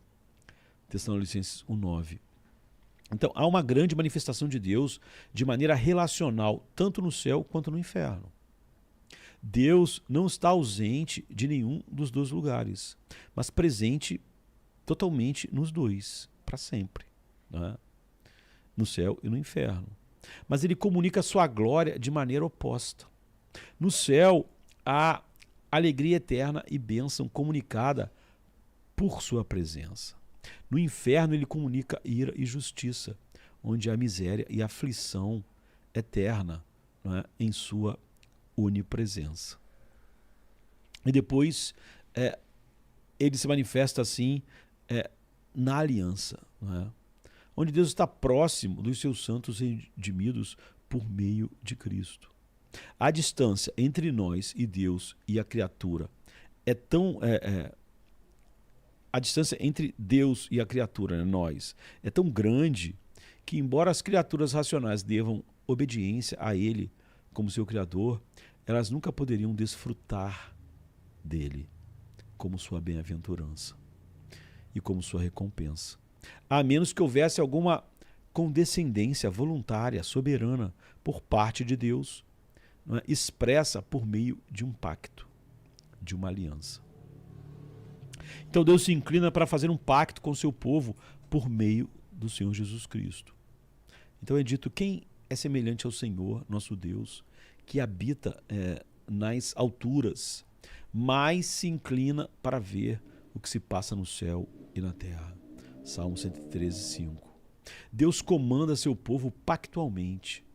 Tessalonicenses 1:9. Então, há uma grande manifestação de Deus de maneira relacional, tanto no céu quanto no inferno. Deus não está ausente de nenhum dos dois lugares, mas presente totalmente nos dois, para sempre, né? No céu e no inferno. Mas ele comunica a sua glória de maneira oposta. No céu, há alegria eterna e bênção comunicada por sua presença. No inferno, ele comunica ira e justiça, onde há miséria e aflição eterna, né, em sua onipresença. E depois, ele se manifesta assim na aliança, né, onde Deus está próximo dos seus santos redimidos por meio de Cristo. A distância entre nós e Deus e a criatura a distância entre Deus e a criatura, né, nós, é tão grande que, embora as criaturas racionais devam obediência a Ele como seu Criador, elas nunca poderiam desfrutar dele como sua bem-aventurança e como sua recompensa, a menos que houvesse alguma condescendência voluntária, soberana, por parte de Deus, não é, expressa por meio de um pacto, de uma aliança. Então Deus se inclina para fazer um pacto com o seu povo por meio do Senhor Jesus Cristo. Então é dito: quem é semelhante ao Senhor, nosso Deus, que habita nas alturas, mas se inclina para ver o que se passa no céu e na terra. Salmo 113, 5. Deus comanda seu povo pactualmente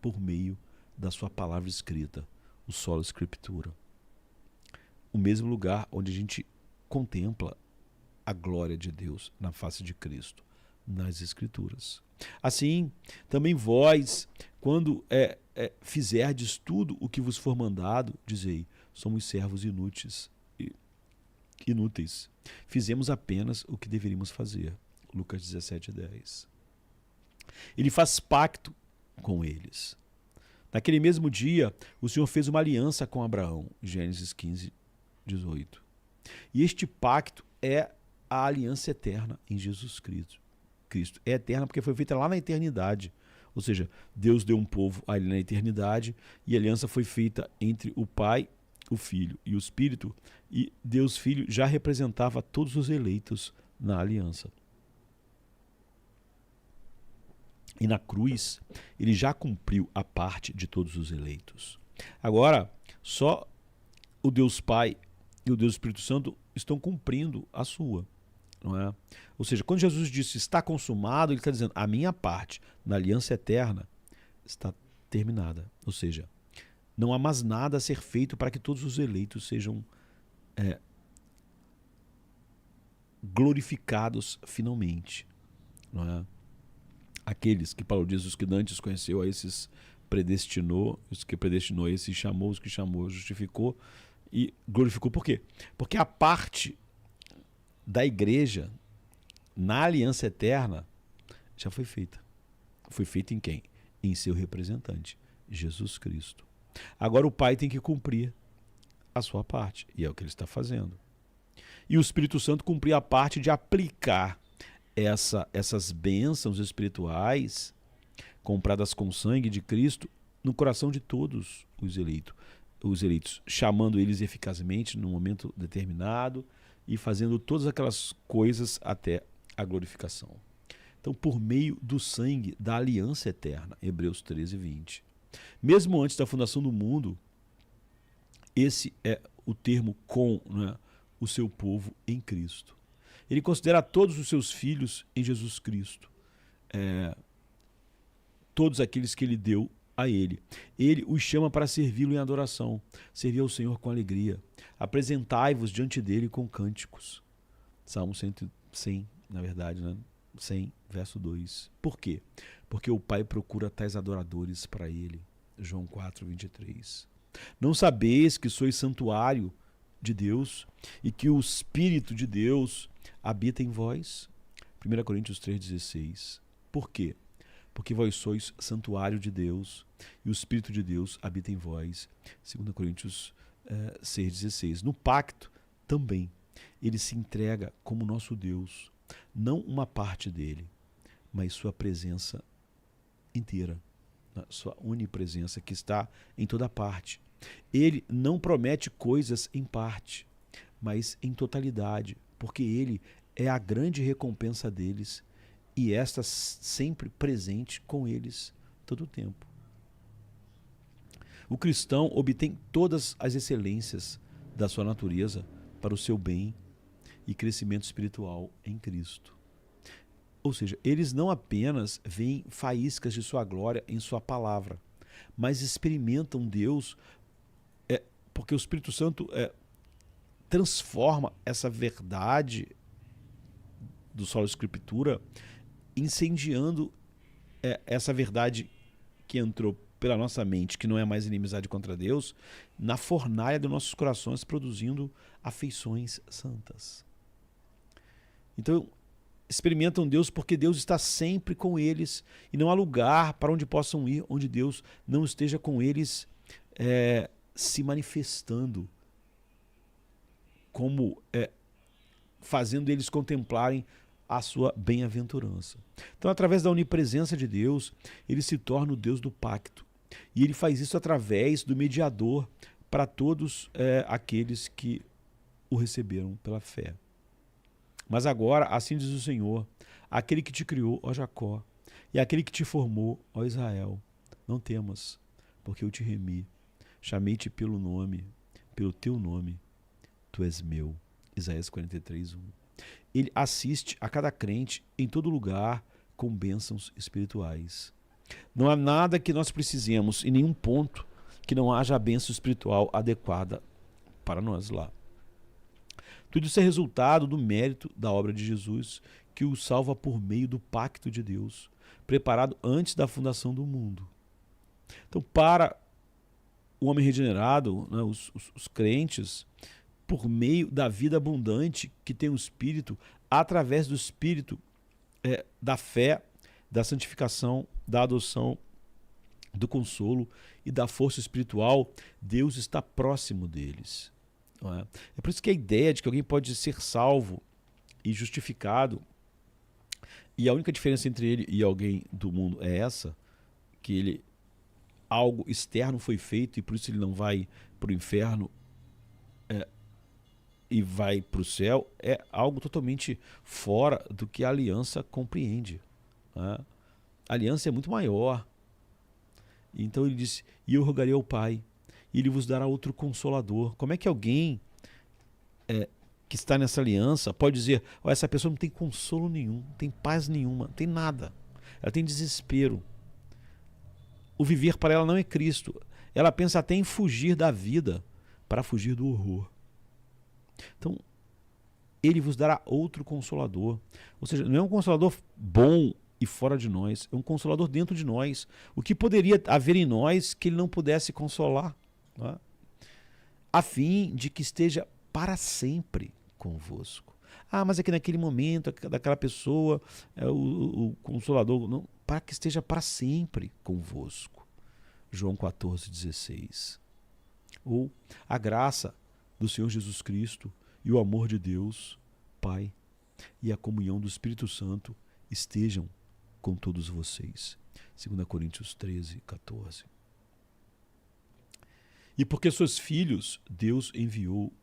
por meio da sua palavra escrita, o Sola Scriptura. O mesmo lugar onde a gente contempla a glória de Deus na face de Cristo, nas Escrituras. Assim, também vós, quando fizerdes tudo o que vos for mandado, dizei: somos servos inúteis. Fizemos apenas o que deveríamos fazer. Lucas 17, 10. Ele faz pacto com eles. Naquele mesmo dia, o Senhor fez uma aliança com Abraão. Gênesis 15, 18. E este pacto é a aliança eterna em Jesus Cristo. É eterna porque foi feita lá na eternidade. Ou seja, Deus deu um povo ali na eternidade e a aliança foi feita entre o Pai, o Filho e o Espírito, e Deus Filho já representava todos os eleitos na aliança. E na cruz, ele já cumpriu a parte de todos os eleitos. Agora, só o Deus Pai e o Deus Espírito Santo estão cumprindo a sua. Não é? Ou seja, quando Jesus disse está consumado, ele está dizendo a minha parte na aliança eterna está terminada. Ou seja, não há mais nada a ser feito para que todos os eleitos sejam glorificados finalmente. Não é? Aqueles que Paulo diz, os que dantes conheceu, a esses predestinou, os que predestinou, a esses chamou, os que chamou, justificou e glorificou. Por quê? Porque a parte da igreja na aliança eterna já foi feita. Foi feita em quem? Em seu representante, Jesus Cristo. Agora o Pai tem que cumprir a sua parte, e é o que ele está fazendo. E o Espírito Santo cumprir a parte de aplicar essas bênçãos espirituais compradas com sangue de Cristo no coração de todos os eleitos, chamando eles eficazmente num momento determinado e fazendo todas aquelas coisas até a glorificação. Então, por meio do sangue da aliança eterna, Hebreus 13, 20. Mesmo antes da fundação do mundo, esse é o termo com, né, o seu povo em Cristo. Ele considera todos os seus filhos em Jesus Cristo, todos aqueles que ele deu a ele. Ele os chama para servi-lo em adoração, servir ao Senhor com alegria. Apresentai-vos diante dele com cânticos. Salmo 100, na verdade, né? 100, verso 2. Por quê? Porque o Pai procura tais adoradores para ele. João 4, 23. Não sabeis que sois santuário de Deus e que o Espírito de Deus habita em vós? 1 Coríntios 3,16. Por quê? Porque vós sois santuário de Deus e o Espírito de Deus habita em vós. 2 Coríntios 6,16. No pacto também ele se entrega como nosso Deus, não uma parte dele, mas sua presença inteira, sua onipresença que está em toda parte. Ele não promete coisas em parte, mas em totalidade, porque ele é a grande recompensa deles e esta sempre presente com eles todo o tempo. O cristão obtém todas as excelências da sua natureza para o seu bem e crescimento espiritual em Cristo. Ou seja, eles não apenas veem faíscas de sua glória em sua palavra, mas experimentam Deus, porque o Espírito Santo transforma essa verdade do Sola Escritura, incendiando essa verdade que entrou pela nossa mente, que não é mais inimizade contra Deus, na fornalha dos nossos corações, produzindo afeições santas. Então, experimentam Deus porque Deus está sempre com eles e não há lugar para onde possam ir, onde Deus não esteja com eles, se manifestando, como fazendo eles contemplarem a sua bem-aventurança. Então, através da onipresença de Deus, ele se torna o Deus do pacto. E ele faz isso através do mediador para todos aqueles que o receberam pela fé. Mas agora, assim diz o Senhor, aquele que te criou, ó Jacó, e aquele que te formou, ó Israel, não temas, porque eu te remi, chamei-te pelo nome, pelo teu nome, tu és meu. Isaías 43, 1. Ele assiste a cada crente em todo lugar com bênçãos espirituais. Não há nada que nós precisemos, em nenhum ponto, que não haja a bênção espiritual adequada para nós lá. Tudo isso é resultado do mérito da obra de Jesus, que o salva por meio do pacto de Deus, preparado antes da fundação do mundo. Então, para o homem regenerado, né, os crentes, por meio da vida abundante que tem o Espírito, através do Espírito da fé, da santificação, da adoção, do consolo e da força espiritual, Deus está próximo deles. Não é? É por isso que a ideia de que alguém pode ser salvo e justificado, e a única diferença entre ele e alguém do mundo é essa, que algo externo foi feito e por isso ele não vai para o inferno e vai para o céu, é algo totalmente fora do que a aliança compreende. Né? A aliança é muito maior. Então ele disse, e eu rogarei ao Pai, e ele vos dará outro consolador. Como é que alguém que está nessa aliança pode dizer, essa pessoa não tem consolo nenhum, não tem paz nenhuma, não tem nada. Ela tem desespero. O viver para ela não é Cristo. Ela pensa até em fugir da vida para fugir do horror. Então, ele vos dará outro consolador. Ou seja, não é um consolador bom e fora de nós, é um consolador dentro de nós. O que poderia haver em nós que ele não pudesse consolar? Não é? A fim de que esteja para sempre convosco. Mas é que naquele momento, daquela pessoa, o consolador, não, para que esteja para sempre convosco. João 14,16. Ou a graça do Senhor Jesus Cristo e o amor de Deus, Pai, e a comunhão do Espírito Santo estejam com todos vocês. 2 Coríntios 13:14. E porque sois filhos, Deus enviou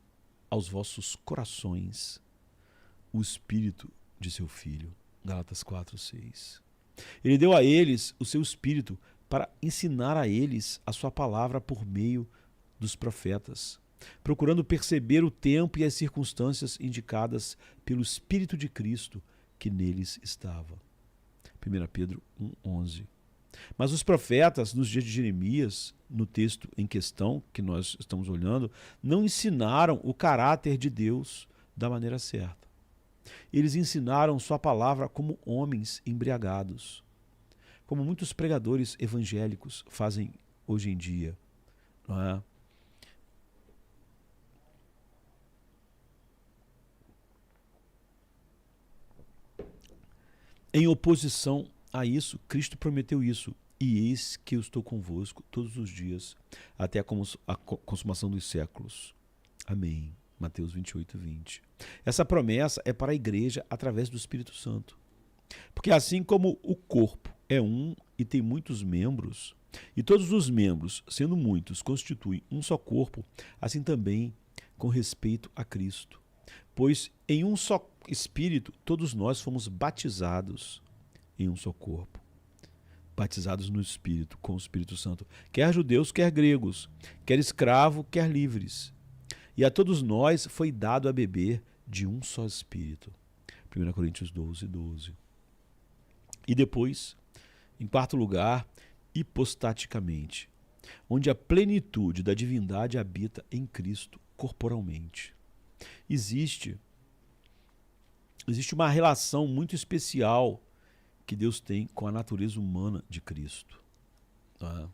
aos vossos corações o Espírito de seu Filho. Gálatas 4:6. Ele deu a eles o seu Espírito para ensinar a eles a sua palavra por meio dos profetas, procurando perceber o tempo e as circunstâncias indicadas pelo Espírito de Cristo que neles estava. 1 Pedro 1:11. Mas os profetas, nos dias de Jeremias, no texto em questão que nós estamos olhando, não ensinaram o caráter de Deus da maneira certa. Eles ensinaram sua palavra como homens embriagados, como muitos pregadores evangélicos fazem hoje em dia, não é? Em oposição a isso, Cristo prometeu isso. E eis que eu estou convosco todos os dias, até a consumação dos séculos. Amém. Mateus 28:20. Essa promessa é para a igreja através do Espírito Santo. Porque assim como o corpo é um e tem muitos membros, e todos os membros, sendo muitos, constituem um só corpo, assim também com respeito a Cristo. Pois em um só Espírito todos nós fomos batizados em um só corpo. Batizados no Espírito, com o Espírito Santo, quer judeus, quer gregos, quer escravo, quer livres. E a todos nós foi dado a beber de um só Espírito. 1 Coríntios 12:12. E depois, em quarto lugar, hipostaticamente, onde a plenitude da divindade habita em Cristo corporalmente. Existe uma relação muito especial que Deus tem com a natureza humana de Cristo, tá?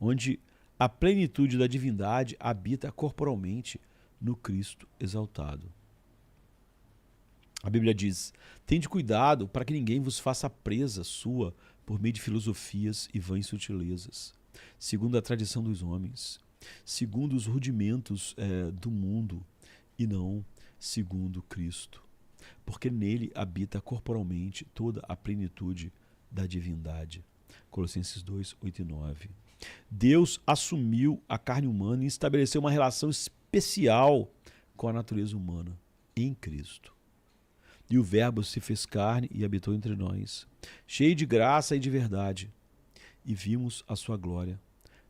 Onde a plenitude da divindade habita corporalmente no Cristo exaltado. A Bíblia diz: tende cuidado para que ninguém vos faça presa sua por meio de filosofias e vãs sutilezas, segundo a tradição dos homens, segundo os rudimentos do mundo, e não segundo Cristo. Porque nele habita corporalmente toda a plenitude da divindade. Colossenses 2:8-9. Deus assumiu a carne humana e estabeleceu uma relação especial com a natureza humana em Cristo. E o Verbo se fez carne e habitou entre nós, cheio de graça e de verdade. E vimos a sua glória,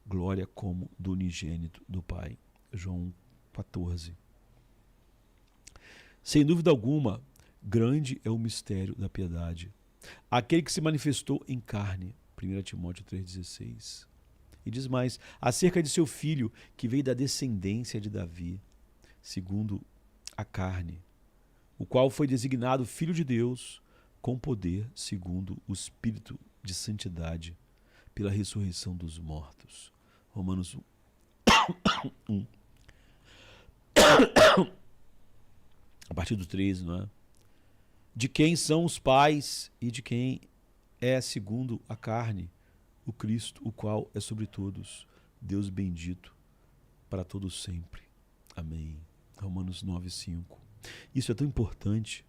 glória como do unigênito do Pai. João 14. Sem dúvida alguma, grande é o mistério da piedade. Aquele que se manifestou em carne. 1 Timóteo 3,16. E diz mais, acerca de seu filho, que veio da descendência de Davi, segundo a carne, o qual foi designado Filho de Deus, com poder, segundo o Espírito de Santidade, pela ressurreição dos mortos. Romanos 1. A partir do 13, não é? De quem são os pais e de quem é, segundo a carne, o Cristo, o qual é sobre todos, Deus bendito para todos sempre. Amém. Romanos 9:5. Isso é tão importante.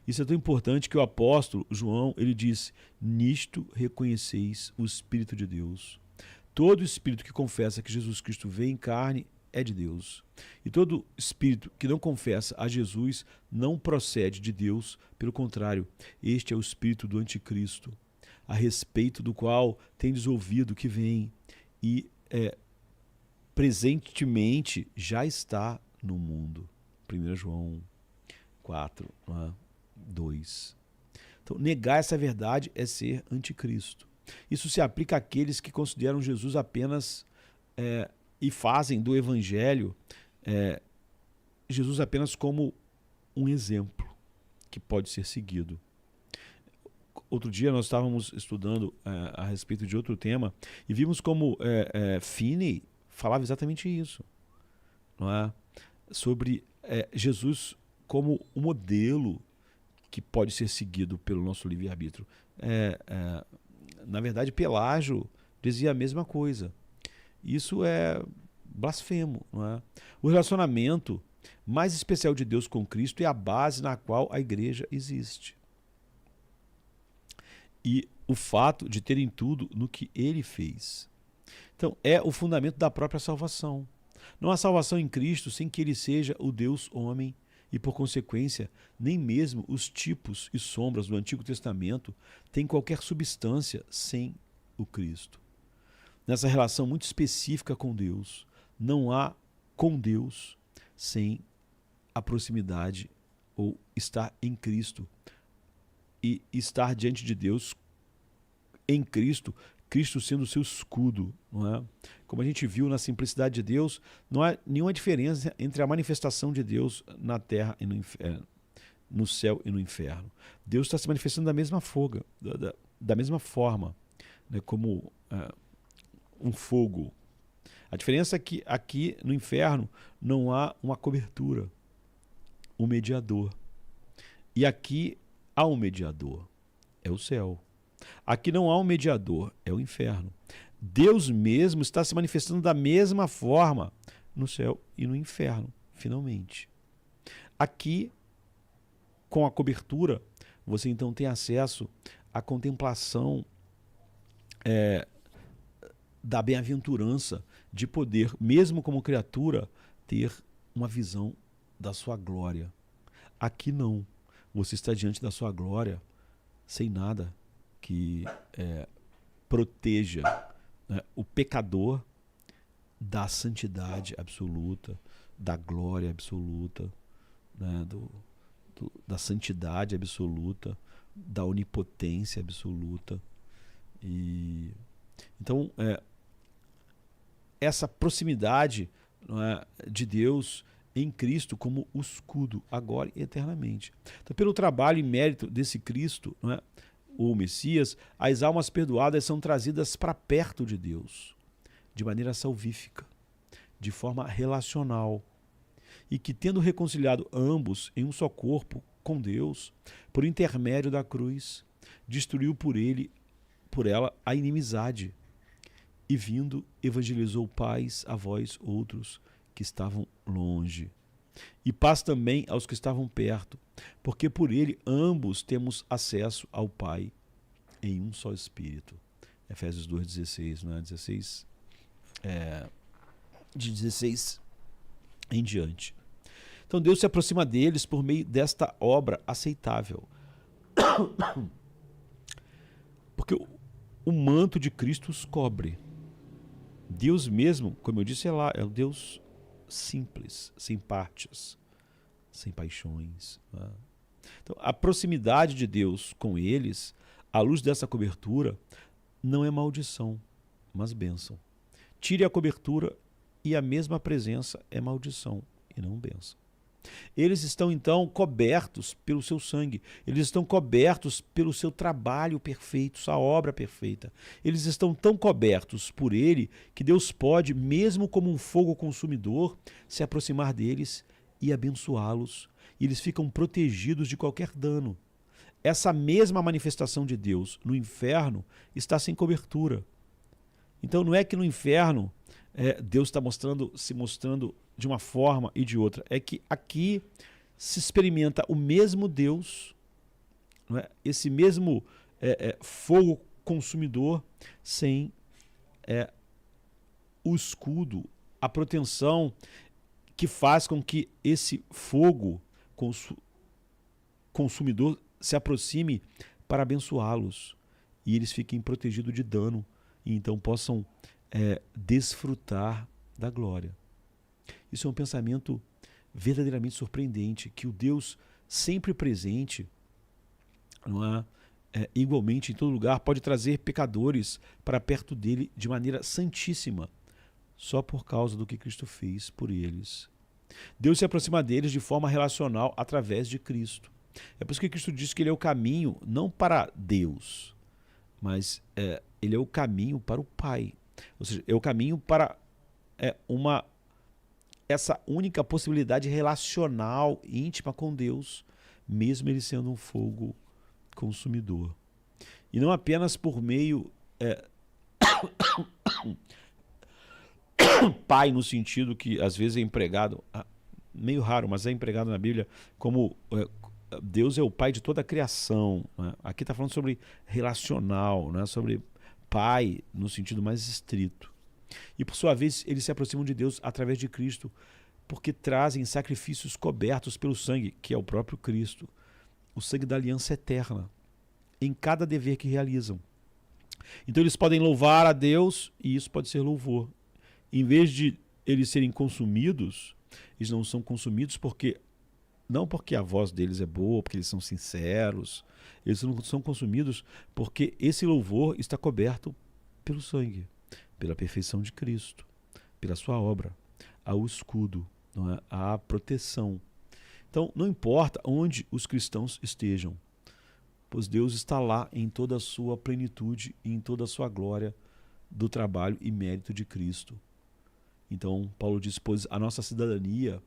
Isso é tão importante que o apóstolo João, ele diz: nisto reconheceis o Espírito de Deus. Todo espírito que confessa que Jesus Cristo veio em carne é de Deus. E todo espírito que não confessa a Jesus não procede de Deus, pelo contrário, este é o espírito do anticristo, a respeito do qual tendes ouvido que vem e presentemente já está no mundo. 1 João 4:2. Então, negar essa verdade é ser anticristo. Isso se aplica àqueles que consideram Jesus apenas e fazem do Evangelho Jesus apenas como um exemplo que pode ser seguido. Outro dia nós estávamos estudando a respeito de outro tema e vimos como Finney falava exatamente isso, não é? Sobre Jesus como um modelo que pode ser seguido pelo nosso livre-arbítrio. Na verdade, Pelágio dizia a mesma coisa. Isso é blasfemo, não é? O relacionamento mais especial de Deus com Cristo é a base na qual a igreja existe. E o fato de terem tudo no que ele fez. Então, é o fundamento da própria salvação. Não há salvação em Cristo sem que ele seja o Deus homem e, por consequência, nem mesmo os tipos e sombras do Antigo Testamento têm qualquer substância sem o Cristo. Nessa relação muito específica com Deus, não há com Deus sem a proximidade ou estar em Cristo. E estar diante de Deus em Cristo, Cristo sendo o seu escudo, não é? Como a gente viu na simplicidade de Deus, não há nenhuma diferença entre a manifestação de Deus na terra e no inferno, no céu e no inferno. Deus está se manifestando da mesma da mesma forma, né, como um fogo. A diferença é que aqui no inferno não há uma cobertura, um mediador. E aqui há um mediador, é o céu. Aqui não há um mediador, é o inferno. Deus mesmo está se manifestando da mesma forma no céu e no inferno, finalmente. Aqui, com a cobertura, você então tem acesso à contemplação da bem-aventurança de poder, mesmo como criatura, ter uma visão da sua glória. Aqui não. Você está diante da sua glória sem nada que proteja, né, o pecador da santidade absoluta, da glória absoluta, né, da santidade absoluta, da onipotência absoluta. E então, essa proximidade, não é, de Deus em Cristo como o escudo, agora e eternamente. Então, pelo trabalho e mérito desse Cristo, não é, o Messias, as almas perdoadas são trazidas para perto de Deus, de maneira salvífica, de forma relacional, e que, tendo reconciliado ambos em um só corpo com Deus, por intermédio da cruz, destruiu por ela a inimizade, e vindo, evangelizou paz a vós outros que estavam longe. E paz também aos que estavam perto, porque por ele ambos temos acesso ao Pai em um só Espírito. Efésios 2,16, não é? 16, de 16 em diante. Então Deus se aproxima deles por meio desta obra aceitável. Porque o manto de Cristo os cobre. Deus mesmo, como eu disse, é o Deus simples, sem partes, sem paixões. Né? Então, a proximidade de Deus com eles, à luz dessa cobertura, não é maldição, mas bênção. Tire a cobertura e a mesma presença é maldição e não bênção. Eles estão então cobertos pelo seu sangue, eles estão cobertos pelo seu trabalho perfeito, sua obra perfeita. Eles estão tão cobertos por ele que Deus pode, mesmo como um fogo consumidor, se aproximar deles e abençoá-los. E eles ficam protegidos de qualquer dano. Essa mesma manifestação de Deus no inferno está sem cobertura. Então não é que no inferno Deus está se mostrando de uma forma e de outra. É que aqui se experimenta o mesmo Deus, não é? Esse mesmo fogo consumidor, sem o escudo, a proteção que faz com que esse fogo consumidor se aproxime para abençoá-los e eles fiquem protegidos de dano e então possam desfrutar da glória. Isso é um pensamento verdadeiramente surpreendente, que o Deus sempre presente, não é, igualmente em todo lugar, pode trazer pecadores para perto dele de maneira santíssima, só por causa do que Cristo fez por eles. Deus se aproxima deles de forma relacional através de Cristo. É por isso que Cristo diz que ele é o caminho não para Deus, mas ele é o caminho para o Pai. Ou seja, é o caminho para essa única possibilidade relacional, íntima com Deus, mesmo ele sendo um fogo consumidor. E não apenas por meio Pai no sentido que às vezes é empregado, meio raro, mas é empregado na Bíblia como Deus é o pai de toda a criação, né? Aqui está falando sobre relacional, né? Sobre pai no sentido mais estrito. E por sua vez eles se aproximam de Deus através de Cristo, porque trazem sacrifícios cobertos pelo sangue, que é o próprio Cristo, o sangue da aliança eterna, em cada dever que realizam. Então eles podem louvar a Deus, e isso pode ser louvor. Em vez de eles serem consumidos, eles não são consumidos não porque a voz deles é boa, porque eles são sinceros. Eles não são consumidos porque esse louvor está coberto pelo sangue, pela perfeição de Cristo, pela sua obra, ao escudo, não é? À proteção. Então, não importa onde os cristãos estejam, pois Deus está lá em toda a sua plenitude e em toda a sua glória do trabalho e mérito de Cristo. Então, Paulo diz, pois a nossa cidadania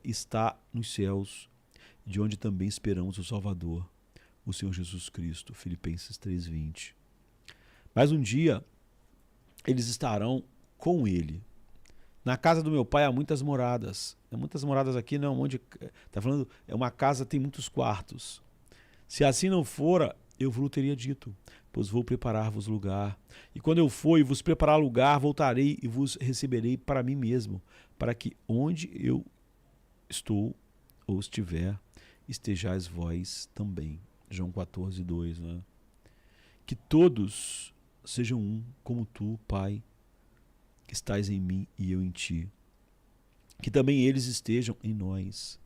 está nos céus, de onde também esperamos o Salvador, o Senhor Jesus Cristo. Filipenses 3:20. Mas um dia, eles estarão com Ele. Na casa do meu pai há muitas moradas. Muitas moradas aqui não, onde está falando, é uma casa, tem muitos quartos. Se assim não fora, eu vos teria dito, pois vou preparar-vos lugar. E quando eu for e vos preparar lugar, voltarei e vos receberei para mim mesmo, para que onde eu estou ou estiver, estejais vós também. João 14:2, né? Que todos sejam um, como tu, Pai, que estás em mim e eu em ti. Que também eles estejam em nós,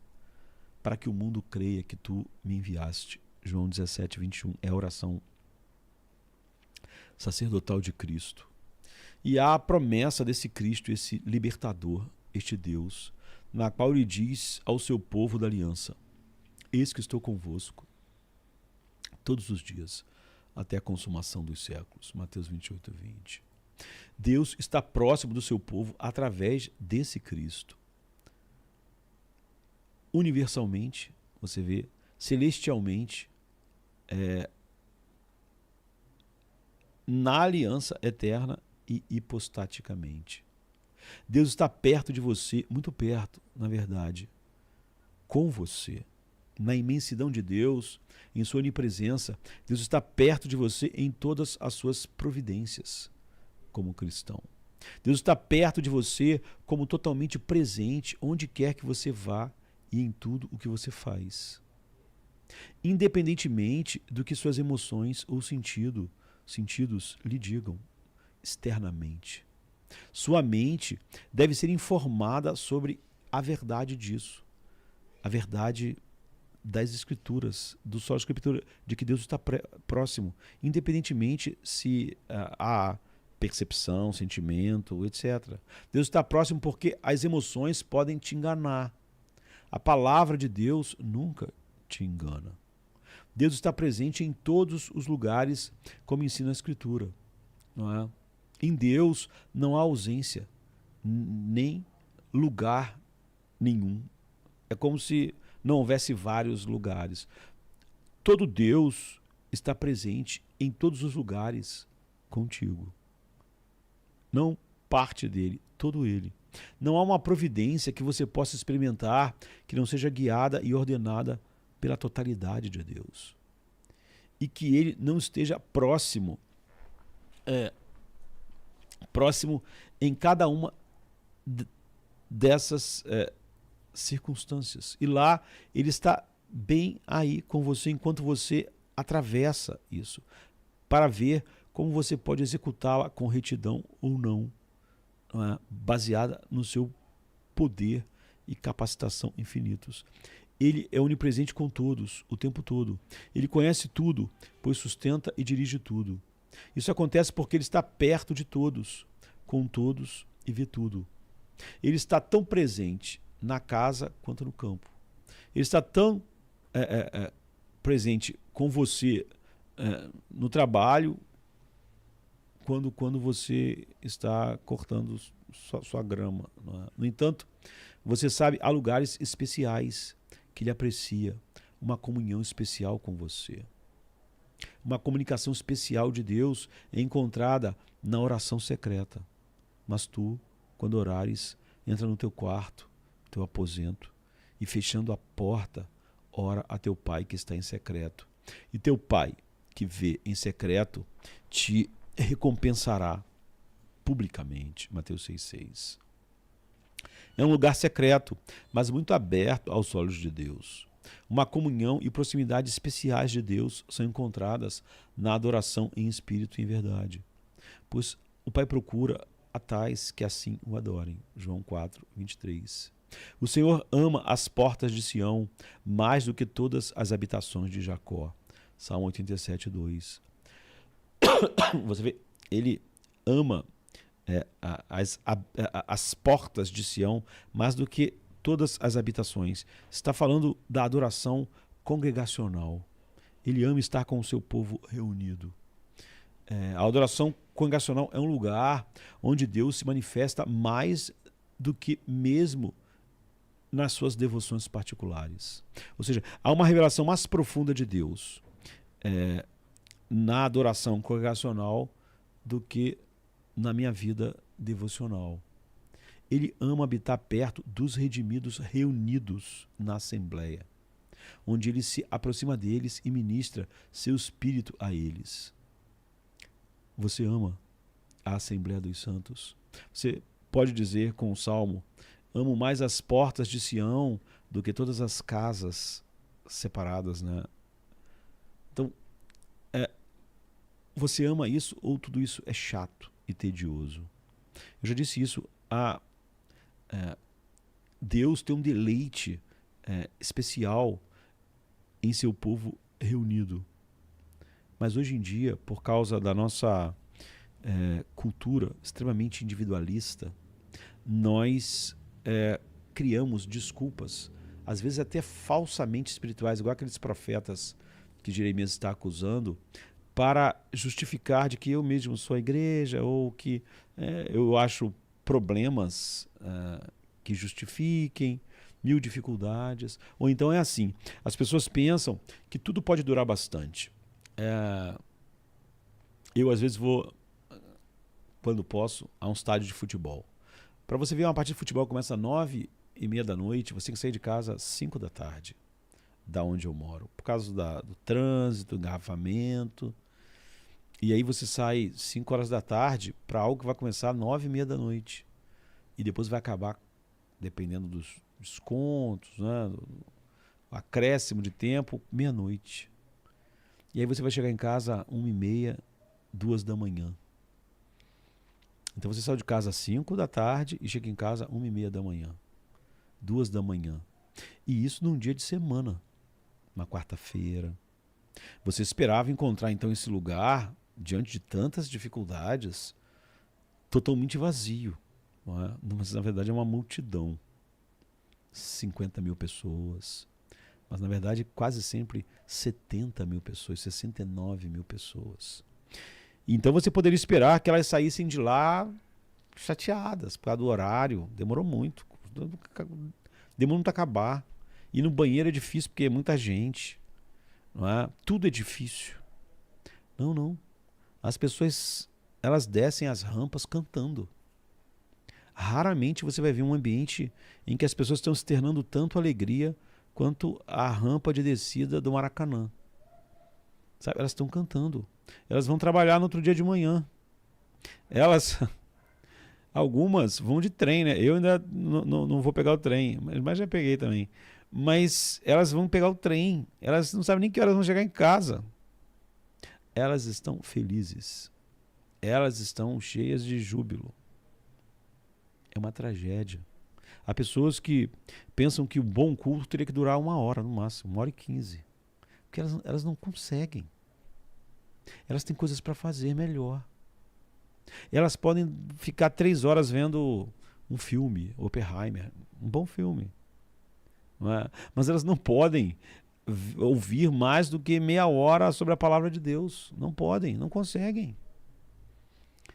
para que o mundo creia que tu me enviaste. João 17:21 é a oração sacerdotal de Cristo. E há a promessa desse Cristo, esse libertador, este Deus, na qual ele diz ao seu povo da aliança: eis que estou convosco todos os dias, até a consumação dos séculos. Mateus 28:20. Deus está próximo do seu povo através desse Cristo. Universalmente, você vê, celestialmente, na aliança eterna e hipostaticamente. Deus está perto de você, muito perto, na verdade, com você. Na imensidão de Deus, em sua onipresença, Deus está perto de você em todas as suas providências, como cristão. Deus está perto de você como totalmente presente, onde quer que você vá e em tudo o que você faz. Independentemente do que suas emoções ou sentidos lhe digam externamente. Sua mente deve ser informada sobre a verdade disso, a verdade das Escrituras, do solo Escritura, de que Deus está próximo, independentemente se há percepção, sentimento, etc. Deus está próximo porque as emoções podem te enganar. A palavra de Deus nunca te engana. Deus está presente em todos os lugares, como ensina a Escritura, não é? Em Deus não há ausência, nem lugar nenhum. É como se não houvesse vários lugares. Todo Deus está presente em todos os lugares contigo. Não parte dele, todo ele. Não há uma providência que você possa experimentar que não seja guiada e ordenada pela totalidade de Deus. E que ele não esteja próximo em cada uma dessas circunstâncias. E lá ele está bem aí com você enquanto você atravessa isso, para ver como você pode executá-la com retidão ou não, baseada no seu poder e capacitação infinitos. Ele é onipresente com todos, o tempo todo. Ele conhece tudo, pois sustenta e dirige tudo. Isso acontece porque ele está perto de todos, com todos e vê tudo. Ele está tão presente na casa quanto no campo. Ele está tão presente com você no trabalho quando você está cortando sua grama. Não é? No entanto, você sabe, há lugares especiais que ele aprecia, uma comunhão especial com você. Uma comunicação especial de Deus é encontrada na oração secreta. Mas tu, quando orares, entra no teu quarto, teu aposento, e fechando a porta, ora a teu pai que está em secreto. E teu pai, que vê em secreto, te recompensará publicamente. Mateus 6,6. É um lugar secreto, mas muito aberto aos olhos de Deus. Uma comunhão e proximidade especiais de Deus são encontradas na adoração em espírito e em verdade. Pois o Pai procura a tais que assim o adorem. João 4:23. O Senhor ama as portas de Sião mais do que todas as habitações de Jacó. Salmo 87:2. Você vê, ele ama as portas de Sião mais do que todas as habitações. Está falando da adoração congregacional. Ele ama estar com o seu povo reunido. A adoração congregacional é um lugar onde Deus se manifesta mais do que mesmo nas suas devoções particulares. Ou seja, há uma revelação mais profunda de Deus na adoração congregacional do que na minha vida devocional. Ele ama habitar perto dos redimidos reunidos na Assembleia, onde ele se aproxima deles e ministra seu espírito a eles. Você ama a Assembleia dos Santos? Você pode dizer com o Salmo: amo mais as portas de Sião do que todas as casas separadas, né? Então, você ama isso ou tudo isso é chato e tedioso? Eu já disse isso, Deus tem um deleite especial em seu povo reunido. Mas hoje em dia, por causa da nossa cultura extremamente individualista, nós criamos desculpas, às vezes até falsamente espirituais, igual aqueles profetas que Jeremias está acusando, para justificar de que eu mesmo sou a igreja, ou que eu acho problemas que justifiquem, mil dificuldades. Ou então é assim, as pessoas pensam que tudo pode durar bastante. Eu às vezes vou, quando posso, a um estádio de futebol. Para você ver uma partida de futebol começa às 9:30 da noite, você tem que sair de casa às 5 da tarde, da onde eu moro, por causa do trânsito, engarrafamento. E aí você sai 5 horas da tarde para algo que vai começar às 9:30 da noite. E depois vai acabar, dependendo dos descontos, né, do acréscimo de tempo, meia-noite. E aí você vai chegar em casa às 1:30, 2 da manhã. Então você saiu de casa às 5 da tarde e chega em casa às 1:30 da manhã, 2 da manhã. E isso num dia de semana, uma quarta-feira. Você esperava encontrar então esse lugar, diante de tantas dificuldades, totalmente vazio, não é? Mas na verdade é uma multidão. 50 mil pessoas. Mas na verdade quase sempre 70 mil pessoas, 69 mil pessoas. Então você poderia esperar que elas saíssem de lá chateadas por causa do horário. Demorou muito. Demorou muito a acabar. Ir no banheiro é difícil porque é muita gente. Não é? Tudo é difícil. Não. As pessoas, elas descem as rampas cantando. Raramente você vai ver um ambiente em que as pessoas estão externando tanto alegria quanto a rampa de descida do Maracanã. Sabe? Elas estão cantando. Elas vão trabalhar no outro dia de manhã. Algumas vão de trem, né? Eu ainda não vou pegar o trem, mas já peguei também. Mas elas vão pegar o trem. Elas não sabem nem que horas vão chegar em casa. Elas estão felizes. Elas estão cheias de júbilo. É uma tragédia. Há pessoas que pensam que o bom culto teria que durar 1 hora no máximo, 1h15. Porque elas não conseguem. Elas têm coisas para fazer melhor. Elas podem ficar 3 horas vendo um filme, Oppenheimer, um bom filme. Não é? Mas elas não podem ouvir mais do que meia hora sobre a palavra de Deus. Não podem, não conseguem.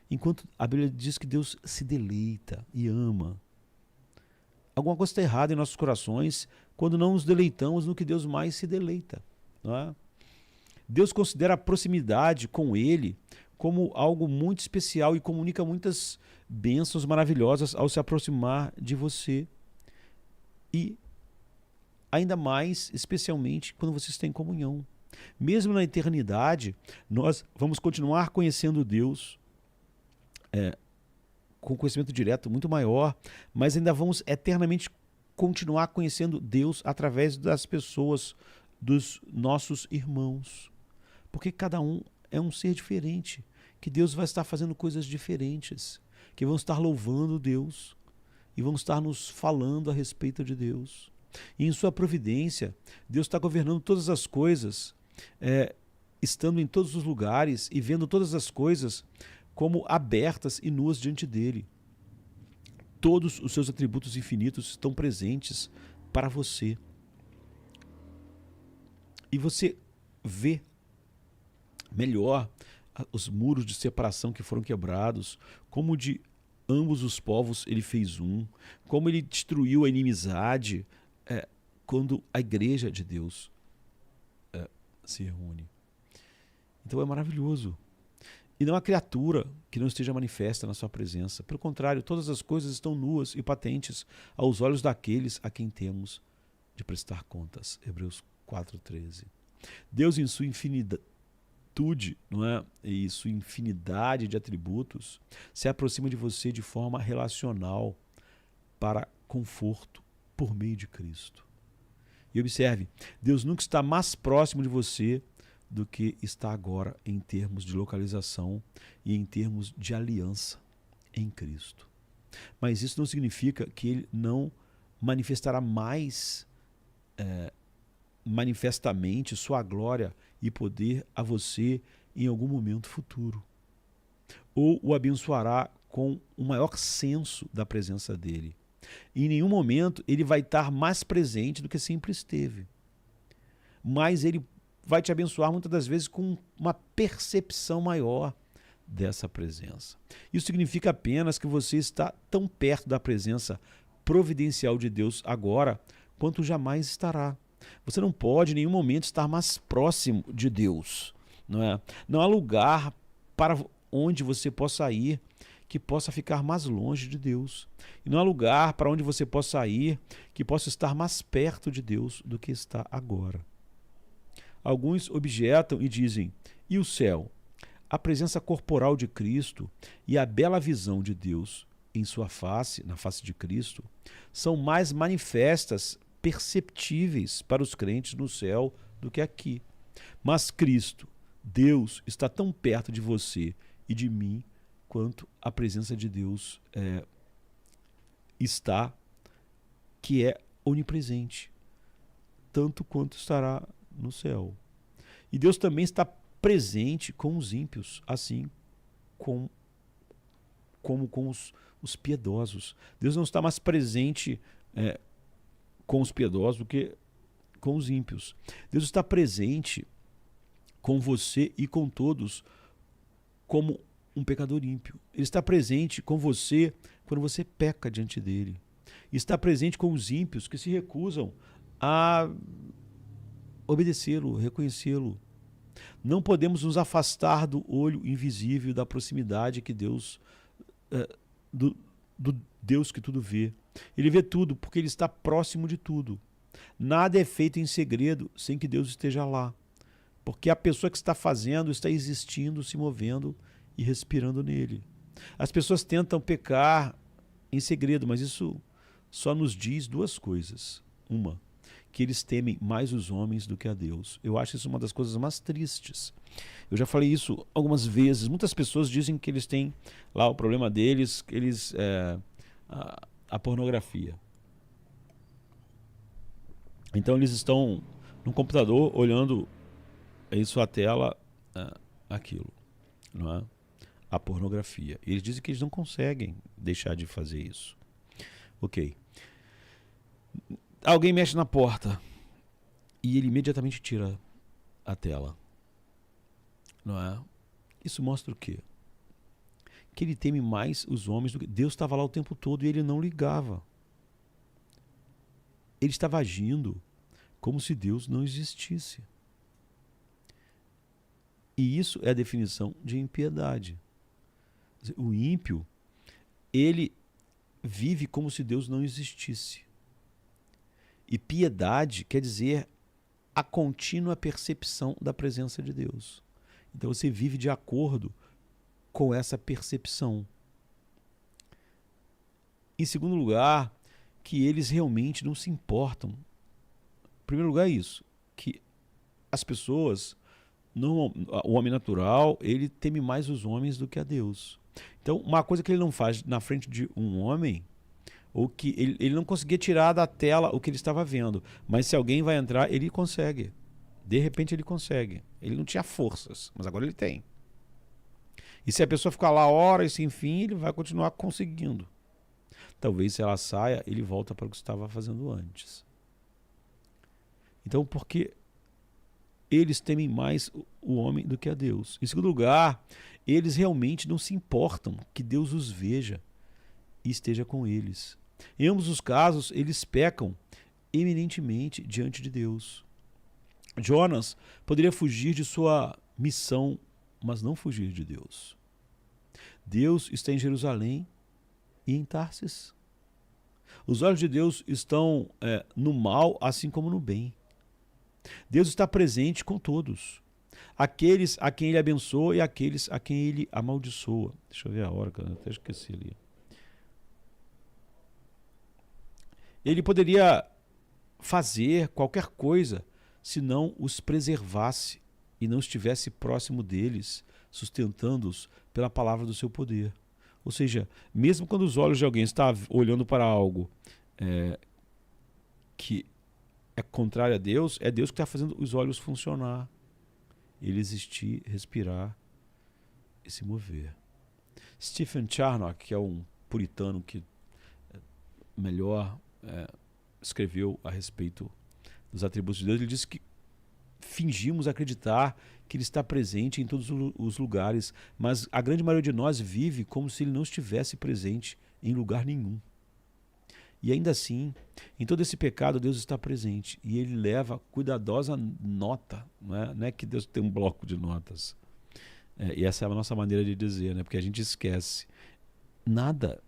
Enquanto a Bíblia diz que Deus se deleita e ama. Alguma coisa está errada em nossos corações quando não nos deleitamos no que Deus mais se deleita. Não é? Deus considera a proximidade com Ele como algo muito especial e comunica muitas bênçãos maravilhosas ao se aproximar de você. E ainda mais, especialmente, quando você está em comunhão. Mesmo na eternidade, nós vamos continuar conhecendo Deus com conhecimento direto muito maior, mas ainda vamos eternamente continuar conhecendo Deus através das pessoas, dos nossos irmãos. Porque cada um é um ser diferente, que Deus vai estar fazendo coisas diferentes, que vão estar louvando Deus e vão estar nos falando a respeito de Deus. E em sua providência, Deus está governando todas as coisas, estando em todos os lugares e vendo todas as coisas como abertas e nuas diante dele. Todos os seus atributos infinitos estão presentes para você. E você vê melhor os muros de separação que foram quebrados, como de ambos os povos ele fez um, como ele destruiu a inimizade quando a igreja de Deus se reúne. Então é maravilhoso. E não há criatura que não esteja manifesta na sua presença. Pelo contrário, todas as coisas estão nuas e patentes aos olhos daqueles a quem temos de prestar contas. Hebreus 4:13. Deus, em sua infinitude, não é? E sua infinidade de atributos, se aproxima de você de forma relacional para conforto por meio de Cristo. E observe, Deus nunca está mais próximo de você do que está agora em termos de localização e em termos de aliança em Cristo. Mas isso não significa que ele não manifestará mais manifestamente sua glória e poder a você em algum momento futuro. Ou o abençoará com um maior senso da presença dele. Em nenhum momento ele vai estar mais presente do que sempre esteve. Mas ele vai te abençoar muitas das vezes com uma percepção maior dessa presença. Isso significa apenas que você está tão perto da presença providencial de Deus agora quanto jamais estará. Você não pode em nenhum momento estar mais próximo de Deus. Não há lugar para onde você possa ir que possa ficar mais longe de Deus. E não há lugar para onde você possa ir que possa estar mais perto de Deus do que está agora. Alguns objetam e dizem: e o céu? A presença corporal de Cristo e a bela visão de Deus em sua face, na face de Cristo, são mais manifestas, perceptíveis para os crentes no céu do que aqui. Mas Cristo, Deus, está tão perto de você e de mim quanto a presença de Deus está, que é onipresente, tanto quanto estará no céu. E Deus também está presente com os ímpios, assim como com os piedosos. Deus não está mais presente com os piedosos do que com os ímpios. Deus está presente com você e com todos como um pecador ímpio. Ele está presente com você quando você peca diante dele. Está presente com os ímpios que se recusam a obedecê-lo, reconhecê-lo. Não podemos nos afastar do olho invisível, da proximidade que Deus, do Deus que tudo vê. Ele vê tudo porque ele está próximo de tudo. Nada é feito em segredo sem que Deus esteja lá. Porque a pessoa que está fazendo está existindo, se movendo e respirando nele. As pessoas tentam pecar em segredo, mas isso só nos diz duas coisas. Uma, que eles temem mais os homens do que a Deus. Eu acho isso uma das coisas mais tristes. Eu já falei isso algumas vezes. Muitas pessoas dizem que eles têm lá o problema deles, a pornografia. Então eles estão no computador olhando em sua tela aquilo, não é? A pornografia. E eles dizem que eles não conseguem deixar de fazer isso. Ok. Alguém mexe na porta e ele imediatamente tira a tela, não é? Isso mostra o quê? Que ele teme mais os homens do que... Deus estava lá o tempo todo e ele não ligava. Ele estava agindo como se Deus não existisse. E isso é a definição de impiedade. O ímpio, ele vive como se Deus não existisse. E piedade quer dizer a contínua percepção da presença de Deus. Então você vive de acordo com essa percepção. Em segundo lugar, que eles realmente não se importam. Em primeiro lugar é isso, que as pessoas, o homem natural, ele teme mais os homens do que a Deus. Então, uma coisa que ele não faz na frente de um homem, ou que ele não conseguia tirar da tela o que ele estava vendo, mas se alguém vai entrar, ele consegue. De repente ele consegue. Ele não tinha forças, mas agora ele tem. E se a pessoa ficar lá horas sem fim, ele vai continuar conseguindo. Talvez se ela saia, ele volta para o que estava fazendo antes. Então, porque eles temem mais o homem do que a Deus. Em segundo lugar, eles realmente não se importam que Deus os veja e esteja com eles. Em ambos os casos, eles pecam eminentemente diante de Deus. Jonas poderia fugir de sua missão, mas não fugir de Deus. Deus está em Jerusalém e em Tarsis. Os olhos de Deus estão no mal, assim como no bem. Deus está presente com todos. Aqueles a quem ele abençoa e aqueles a quem ele amaldiçoa. Deixa eu ver a hora, que eu até esqueci ali. Ele poderia fazer qualquer coisa se não os preservasse e não estivesse próximo deles, sustentando-os pela palavra do seu poder. Ou seja, mesmo quando os olhos de alguém estão olhando para algo que é contrário a Deus, é Deus que está fazendo os olhos funcionar. Ele existir, respirar e se mover. Stephen Charnock, que é um puritano que melhor escreveu a respeito dos atributos de Deus, ele disse que fingimos acreditar que ele está presente em todos os lugares, mas a grande maioria de nós vive como se ele não estivesse presente em lugar nenhum. E ainda assim, em todo esse pecado, Deus está presente e ele leva cuidadosa nota. Não é que Deus tem um bloco de notas. E essa é a nossa maneira de dizer, né? Porque a gente esquece. Nada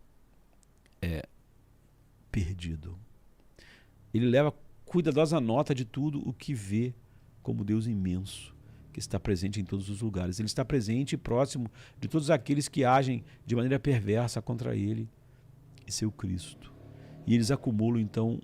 é perdido. Ele leva cuidadosa nota de tudo o que vê como Deus imenso, que está presente em todos os lugares. Ele está presente e próximo de todos aqueles que agem de maneira perversa contra ele e seu Cristo. E eles acumulam, então,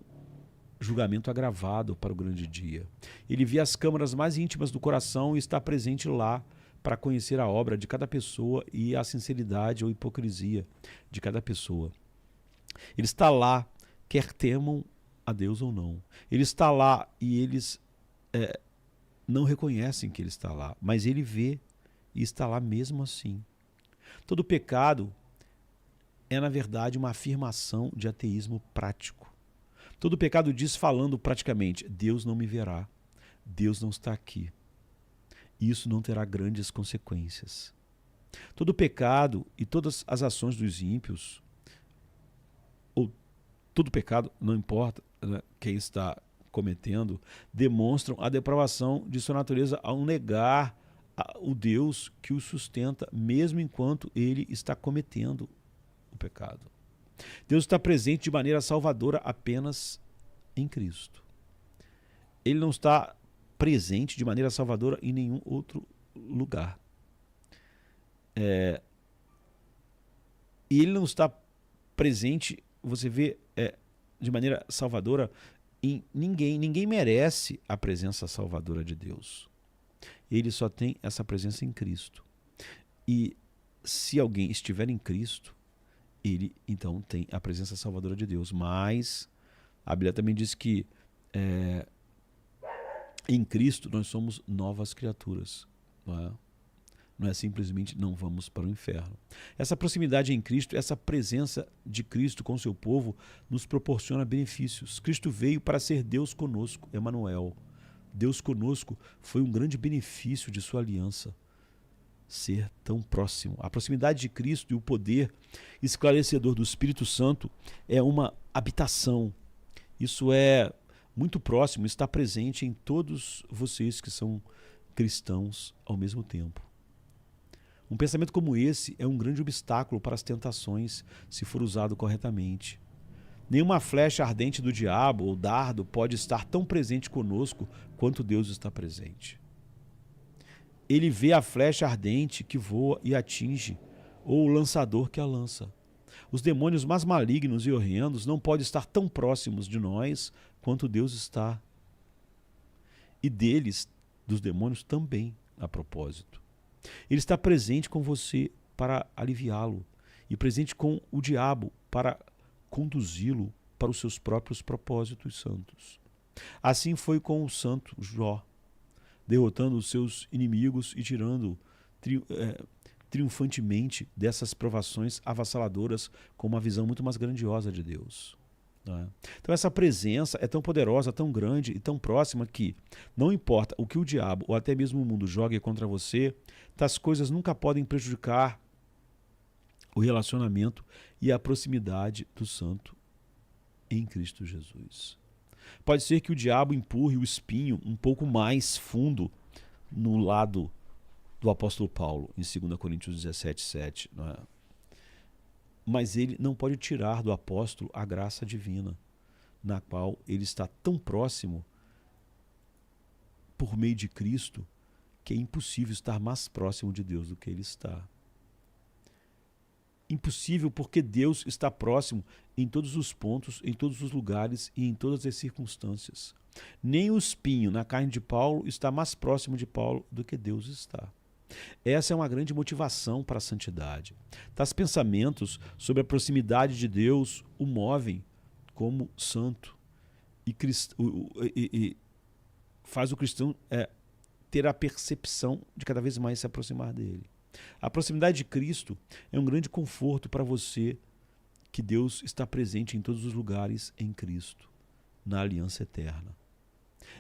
julgamento agravado para o grande dia. Ele vê as câmaras mais íntimas do coração e está presente lá para conhecer a obra de cada pessoa e a sinceridade ou hipocrisia de cada pessoa. Ele está lá, quer temam a Deus ou não. Ele está lá e eles não reconhecem que ele está lá, mas ele vê e está lá mesmo assim. Todo pecado é, na verdade, uma afirmação de ateísmo prático. Todo pecado diz, falando praticamente, Deus não me verá, Deus não está aqui. Isso não terá grandes consequências. Todo pecado e todas as ações dos ímpios, ou todo pecado, não importa quem está cometendo, demonstram a depravação de sua natureza ao negar o Deus que o sustenta, mesmo enquanto ele está cometendo o pecado. Deus está presente de maneira salvadora apenas em Cristo. Ele não está presente de maneira salvadora em nenhum outro lugar. E ele não está presente, você vê, de maneira salvadora em ninguém. Ninguém merece a presença salvadora de Deus. Ele só tem essa presença em Cristo. E se alguém estiver em Cristo, ele então tem a presença salvadora de Deus. Mas a Bíblia também diz que em Cristo nós somos novas criaturas. Não é simplesmente não vamos para o inferno. Essa proximidade em Cristo, essa presença de Cristo com o seu povo nos proporciona benefícios. Cristo veio para ser Deus conosco, Emanuel. Deus conosco foi um grande benefício de sua aliança. Ser tão próximo. A proximidade de Cristo e o poder esclarecedor do Espírito Santo é uma habitação. Isso é muito próximo, está presente em todos vocês que são cristãos ao mesmo tempo. Um pensamento como esse é um grande obstáculo para as tentações, se for usado corretamente. Nenhuma flecha ardente do diabo ou dardo pode estar tão presente conosco quanto Deus está presente. Ele vê a flecha ardente que voa e atinge, ou o lançador que a lança. Os demônios mais malignos e horrendos não podem estar tão próximos de nós quanto Deus está. E deles, dos demônios, também, a propósito. Ele está presente com você para aliviá-lo e presente com o diabo para conduzi-lo para os seus próprios propósitos santos. Assim foi com o santo Jó, derrotando os seus inimigos e tirando triunfantemente dessas provações avassaladoras com uma visão muito mais grandiosa de Deus. Então essa presença é tão poderosa, tão grande e tão próxima que não importa o que o diabo ou até mesmo o mundo jogue contra você, tais coisas nunca podem prejudicar o relacionamento e a proximidade do santo em Cristo Jesus. Pode ser que o diabo empurre o espinho um pouco mais fundo no lado do apóstolo Paulo, em 2 Coríntios 17:7, não é? Mas ele não pode tirar do apóstolo a graça divina, na qual ele está tão próximo por meio de Cristo, que é impossível estar mais próximo de Deus do que ele está. Impossível porque Deus está próximo em todos os pontos, em todos os lugares e em todas as circunstâncias. Nem o espinho na carne de Paulo está mais próximo de Paulo do que Deus está. Essa é uma grande motivação para a santidade. Tais pensamentos sobre a proximidade de Deus o movem como santo e faz o cristão ter a percepção de cada vez mais se aproximar dele. A proximidade de Cristo é um grande conforto para você, que Deus está presente em todos os lugares em Cristo, na aliança eterna.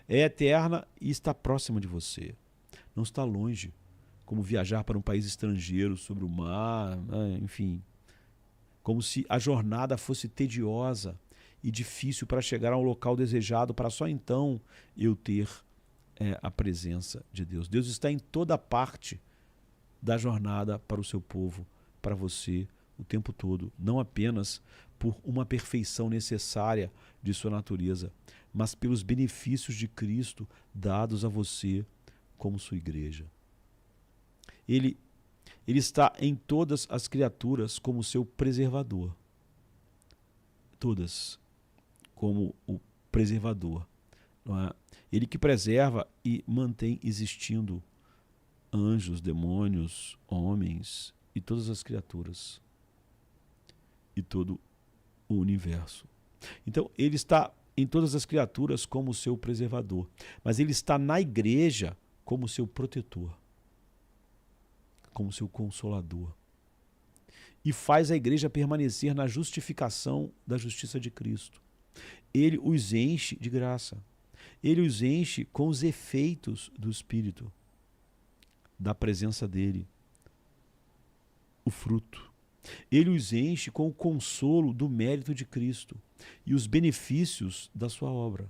É eterna e está próxima de você. Não está longe, como viajar para um país estrangeiro sobre o mar, enfim. Como se a jornada fosse tediosa e difícil para chegar ao local desejado, para só então eu ter a presença de Deus. Deus está em toda parte da jornada para o seu povo, para você, o tempo todo, não apenas por uma perfeição necessária de sua natureza, mas pelos benefícios de Cristo dados a você como sua igreja. Ele está em todas as criaturas como seu preservador. Todas como o preservador. Não é? Ele que preserva e mantém existindo anjos, demônios, homens e todas as criaturas. E todo o universo. Então, ele está em todas as criaturas como seu preservador. Mas ele está na igreja como seu protetor. Como seu consolador. E faz a igreja permanecer na justificação da justiça de Cristo. Ele os enche de graça. Ele os enche com os efeitos do Espírito, da presença dele, o fruto. Ele os enche com o consolo do mérito de Cristo e os benefícios da sua obra.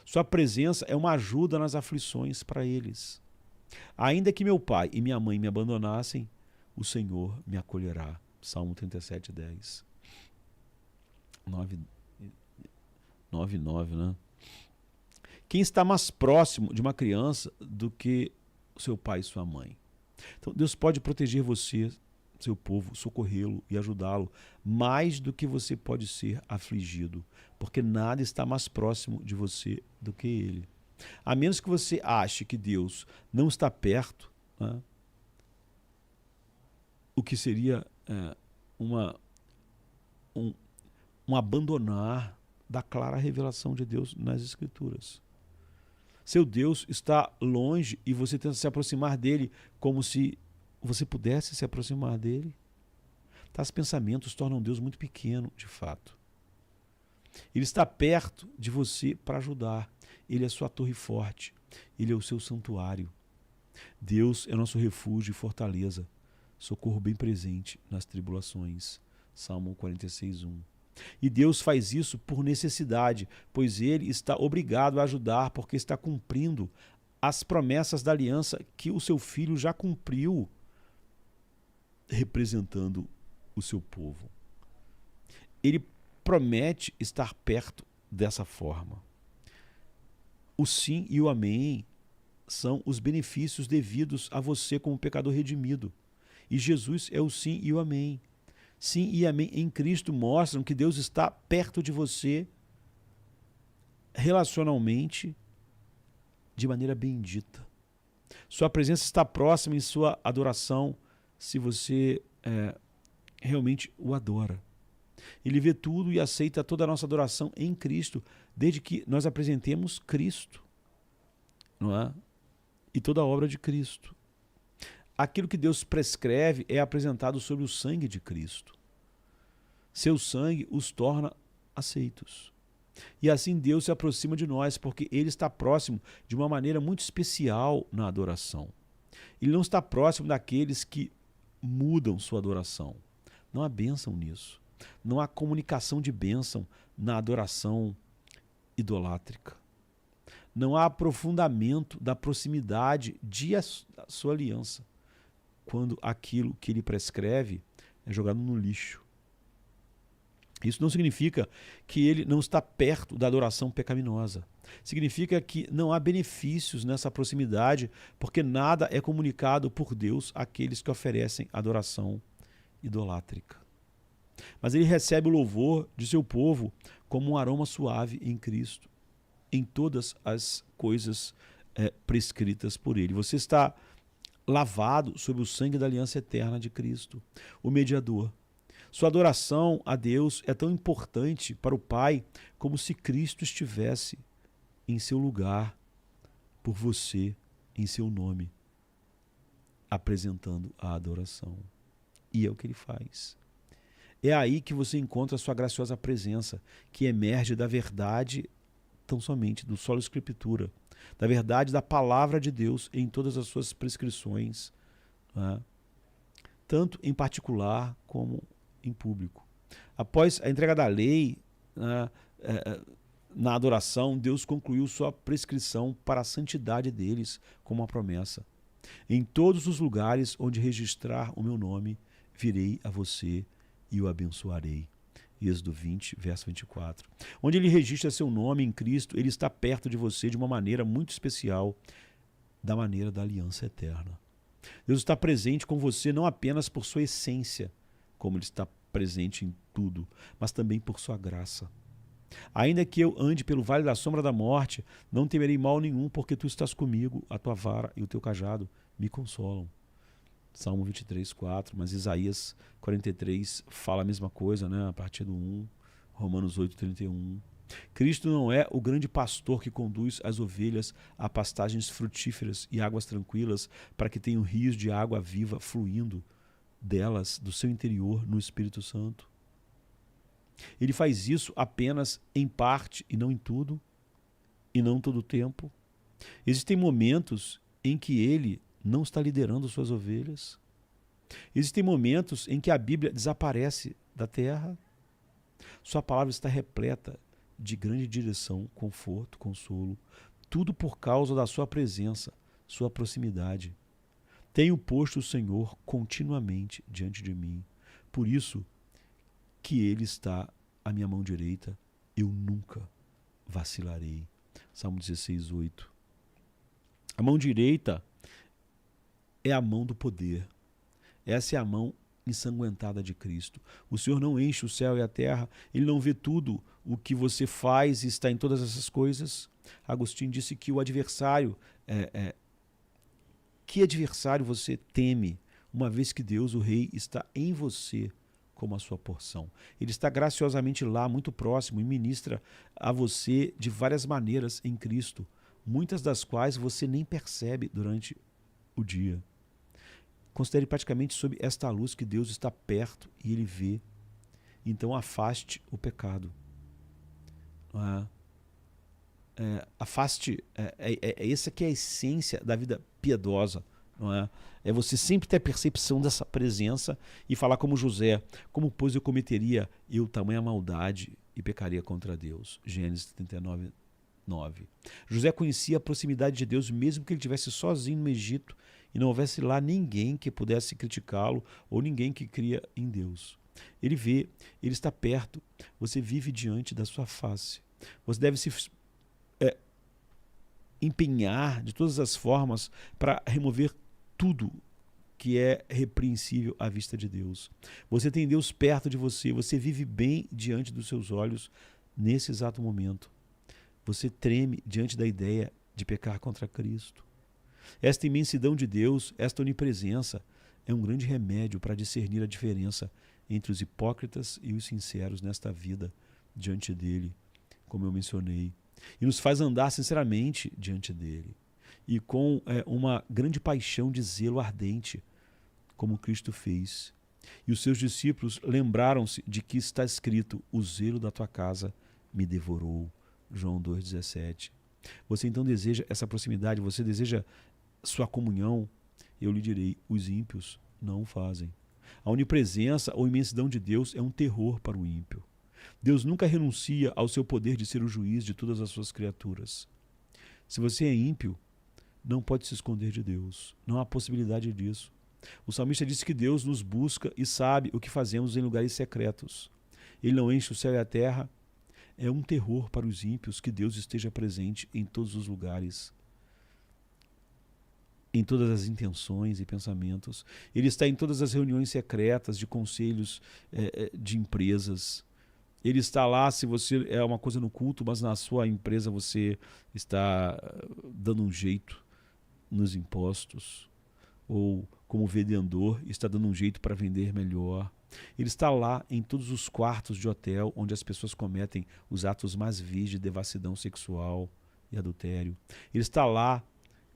Sua presença é uma ajuda nas aflições para eles. Ainda que meu pai e minha mãe me abandonassem, o Senhor me acolherá. Salmo 37:10. 9:9, né? Quem está mais próximo de uma criança do que seu pai e sua mãe? Então Deus pode proteger você, seu povo, socorrê-lo e ajudá-lo mais do que você pode ser afligido, porque nada está mais próximo de você do que ele. A menos que você ache que Deus não está perto, né? O que seria um abandonar da clara revelação de Deus nas Escrituras. Seu Deus está longe e você tenta se aproximar dele como se você pudesse se aproximar dele. Tais pensamentos tornam Deus muito pequeno, de fato. Ele está perto de você para ajudar. Ele é sua torre forte. Ele é o seu santuário. Deus é nosso refúgio e fortaleza, socorro bem presente nas tribulações. Salmo 46:1. E Deus faz isso por necessidade, pois ele está obrigado a ajudar porque está cumprindo as promessas da aliança que o seu filho já cumpriu representando o seu povo. Ele promete estar perto dessa forma. O sim e o amém são os benefícios devidos a você como pecador redimido. E Jesus é o sim e o amém. Sim e amém em Cristo mostram que Deus está perto de você relacionalmente de maneira bendita. Sua presença está próxima em sua adoração se você realmente o adora. Ele vê tudo e aceita toda a nossa adoração em Cristo, desde que nós apresentemos Cristo, não é? E toda a obra de Cristo. Aquilo que Deus prescreve é apresentado sobre o sangue de Cristo. Seu sangue os torna aceitos. E assim Deus se aproxima de nós, porque Ele está próximo de uma maneira muito especial na adoração. Ele não está próximo daqueles que mudam sua adoração. Não há bênção nisso. Não há comunicação de bênção na adoração idolátrica. Não há aprofundamento da proximidade de sua aliança, quando aquilo que ele prescreve é jogado no lixo. Isso não significa que ele não está perto da adoração pecaminosa. Significa que não há benefícios nessa proximidade, porque nada é comunicado por Deus àqueles que oferecem adoração idolátrica. Mas ele recebe o louvor de seu povo como um aroma suave em Cristo, em todas as coisas prescritas por ele. Você está lavado sob o sangue da aliança eterna de Cristo, o mediador. Sua adoração a Deus é tão importante para o Pai como se Cristo estivesse em seu lugar, por você, em seu nome, apresentando a adoração. E é o que ele faz. É aí que você encontra a sua graciosa presença, que emerge da verdade, tão somente do solo escritura, da verdade da palavra de Deus em todas as suas prescrições, né? Tanto em particular como em público. Após a entrega da lei, na adoração, Deus concluiu sua prescrição para a santidade deles como uma promessa. Em todos os lugares onde registrar o meu nome, virei a você e o abençoarei. Êxodo 20, verso 24. Onde ele registra seu nome em Cristo, ele está perto de você de uma maneira muito especial, da maneira da aliança eterna. Deus está presente com você não apenas por sua essência, como ele está presente em tudo, mas também por sua graça. Ainda que eu ande pelo vale da sombra da morte, não temerei mal nenhum, porque tu estás comigo, a tua vara e o teu cajado me consolam. Salmo 23, 4, mas Isaías 43 fala a mesma coisa, né? A partir do 1, Romanos 8, 31. Cristo não é o grande pastor que conduz as ovelhas a pastagens frutíferas e águas tranquilas para que tenham rios de água viva fluindo delas, do seu interior, no Espírito Santo. Ele faz isso apenas em parte e não em tudo, e não todo o tempo. Existem momentos em que ele não está liderando suas ovelhas. Existem momentos em que a Bíblia desaparece da terra. Sua palavra está repleta de grande direção, conforto, consolo, tudo por causa da sua presença, sua proximidade. Tenho posto o Senhor continuamente diante de mim. Por isso que ele está à minha mão direita, eu nunca vacilarei. Salmo 16, 8. A mão direita é a mão do poder. Essa é a mão ensanguentada de Cristo. O Senhor não enche o céu e a terra, ele não vê tudo o que você faz e está em todas essas coisas. Agostinho disse que o adversário, que adversário você teme, uma vez que Deus, o Rei, está em você como a sua porção. Ele está graciosamente lá, muito próximo, e ministra a você de várias maneiras em Cristo, muitas das quais você nem percebe durante o dia. Considere praticamente sob esta luz que Deus está perto e ele vê. Então afaste o pecado. Essa que é a essência da vida piedosa. Não é? É você sempre ter a percepção dessa presença e falar como José: como pois eu cometeria tamanha maldade e pecaria contra Deus? Gênesis 39, 9. José conhecia a proximidade de Deus mesmo que ele estivesse sozinho no Egito e não houvesse lá ninguém que pudesse criticá-lo ou ninguém que cria em Deus. Ele vê, ele está perto, você vive diante da sua face. Você deve se empenhar de todas as formas para remover tudo que é repreensível à vista de Deus. Você tem Deus perto de você, você vive bem diante dos seus olhos nesse exato momento. Você treme diante da ideia de pecar contra Cristo. Esta imensidão de Deus, esta onipresença, é um grande remédio para discernir a diferença entre os hipócritas e os sinceros nesta vida diante dele, como eu mencionei. E nos faz andar sinceramente diante dele. E com uma grande paixão de zelo ardente, como Cristo fez. E os seus discípulos lembraram-se de que está escrito: o zelo da tua casa me devorou. João 2,17. Você então deseja essa proximidade, você deseja sua comunhão? Eu lhe direi, os ímpios não o fazem. A onipresença ou imensidão de Deus é um terror para o ímpio. Deus nunca renuncia ao seu poder de ser o juiz de todas as suas criaturas. Se você é ímpio, não pode se esconder de Deus. Não há possibilidade disso. O salmista disse que Deus nos busca e sabe o que fazemos em lugares secretos. Ele não enche o céu e a terra. É um terror para os ímpios que Deus esteja presente em todos os lugares, em todas as intenções e pensamentos. Ele está em todas as reuniões secretas de conselhos de empresas. Ele está lá se você é uma coisa no culto, mas na sua empresa você está dando um jeito nos impostos. Ou como vendedor está dando um jeito para vender melhor. Ele está lá em todos os quartos de hotel onde as pessoas cometem os atos mais vis de devassidão sexual e adultério. Ele está lá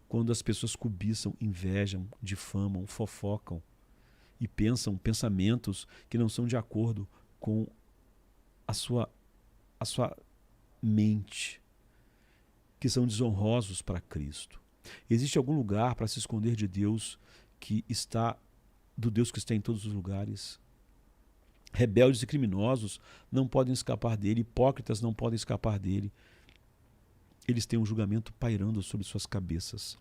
quando as pessoas cobiçam, invejam, difamam, fofocam e pensam pensamentos que não são de acordo com a sua mente, que são desonrosos para Cristo. Existe algum lugar para se esconder de Deus do Deus que está em todos os lugares? Rebeldes e criminosos não podem escapar dele, hipócritas não podem escapar dele. Eles têm um julgamento pairando sobre suas cabeças.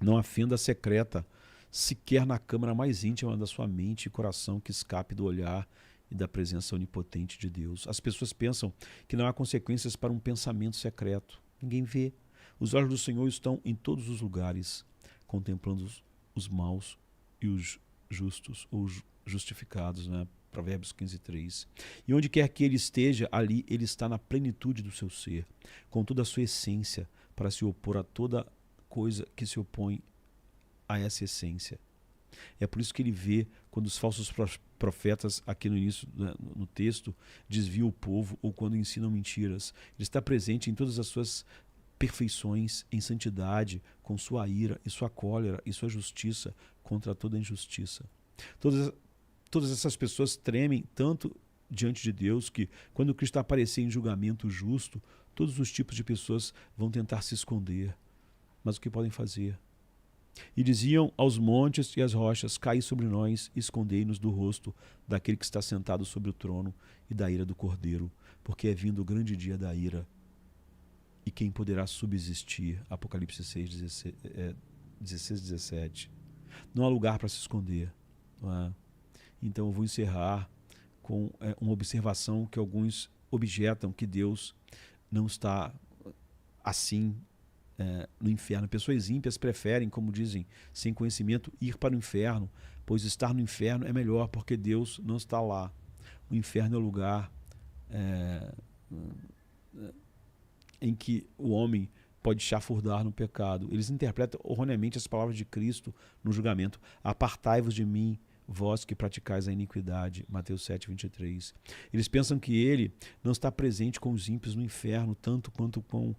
Não há fenda secreta, sequer na câmara mais íntima da sua mente e coração, que escape do olhar e da presença onipotente de Deus. As pessoas pensam que não há consequências para um pensamento secreto. Ninguém vê. Os olhos do Senhor estão em todos os lugares, contemplando os maus e os justos, ou justificados, né? Provérbios 15:3. E onde quer que ele esteja, ali ele está na plenitude do seu ser, com toda a sua essência, para se opor a toda coisa que se opõe a essa essência. É por isso que ele vê quando os falsos profetas, aqui no início, no texto, desviam o povo ou quando ensinam mentiras. Ele está presente em todas as suas perfeições, em santidade, com sua ira e sua cólera e sua justiça contra toda injustiça. Todas essas pessoas tremem tanto diante de Deus que, quando Cristo aparecer em julgamento justo, todos os tipos de pessoas vão tentar se esconder. Mas o que podem fazer? E diziam aos montes e às rochas: caí sobre nós, escondei-nos do rosto daquele que está sentado sobre o trono e da ira do Cordeiro, porque é vindo o grande dia da ira. E quem poderá subsistir? Apocalipse 6, 16, 17. Não há lugar para se esconder. Não é? Então eu vou encerrar com uma observação que alguns objetam, que Deus não está assim no inferno. Pessoas ímpias preferem, como dizem, sem conhecimento, ir para o inferno, pois estar no inferno é melhor, porque Deus não está lá. O inferno é o lugar em que o homem pode chafurdar no pecado. Eles interpretam erroneamente as palavras de Cristo no julgamento. Apartai-vos de mim, vós que praticais a iniquidade. Mateus 7:23. Eles pensam que ele não está presente com os ímpios no inferno, tanto quanto com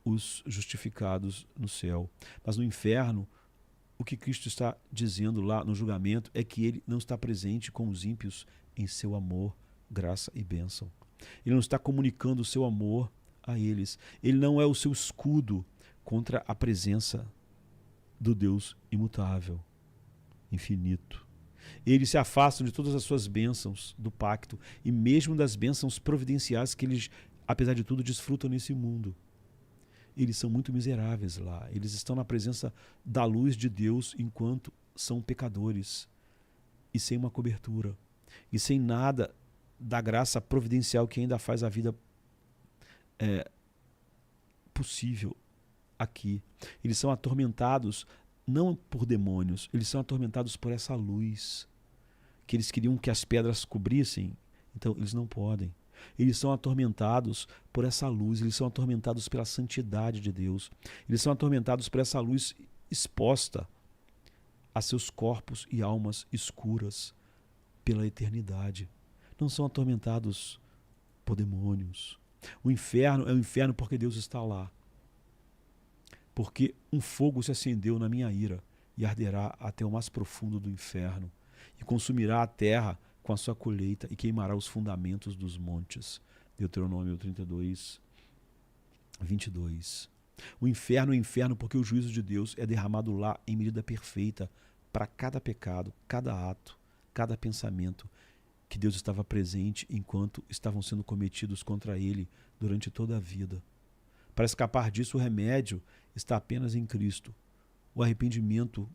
os justificados no céu. Mas no inferno, o que Cristo está dizendo lá no julgamento é que ele não está presente com os ímpios em seu amor, graça e bênção. Ele não está comunicando o seu amor a eles. Ele não é o seu escudo contra a presença do Deus imutável, infinito. Eles se afastam de todas as suas bênçãos do pacto e mesmo das bênçãos providenciais que eles, apesar de tudo, desfrutam nesse mundo. eles são muito miseráveis lá. Eles estão na presença da luz de Deus enquanto são pecadores e sem uma cobertura e sem nada da graça providencial que ainda faz a vida possível aqui. Eles são atormentados não por demônios, eles são atormentados por essa luz que eles queriam que as pedras cobrissem, então eles não podem. Eles são atormentados por essa luz, eles são atormentados pela santidade de Deus, eles são atormentados por essa luz exposta a seus corpos e almas escuras pela eternidade. Não são atormentados por demônios. O inferno é o inferno porque Deus está lá. Porque um fogo se acendeu na minha ira e arderá até o mais profundo do inferno e consumirá a terra com a sua colheita e queimará os fundamentos dos montes. Deuteronômio 32, 22. O inferno é inferno porque o juízo de Deus é derramado lá em medida perfeita para cada pecado, cada ato, cada pensamento que Deus estava presente enquanto estavam sendo cometidos contra ele durante toda a vida. Para escapar disso, o remédio está apenas em Cristo. O arrependimento,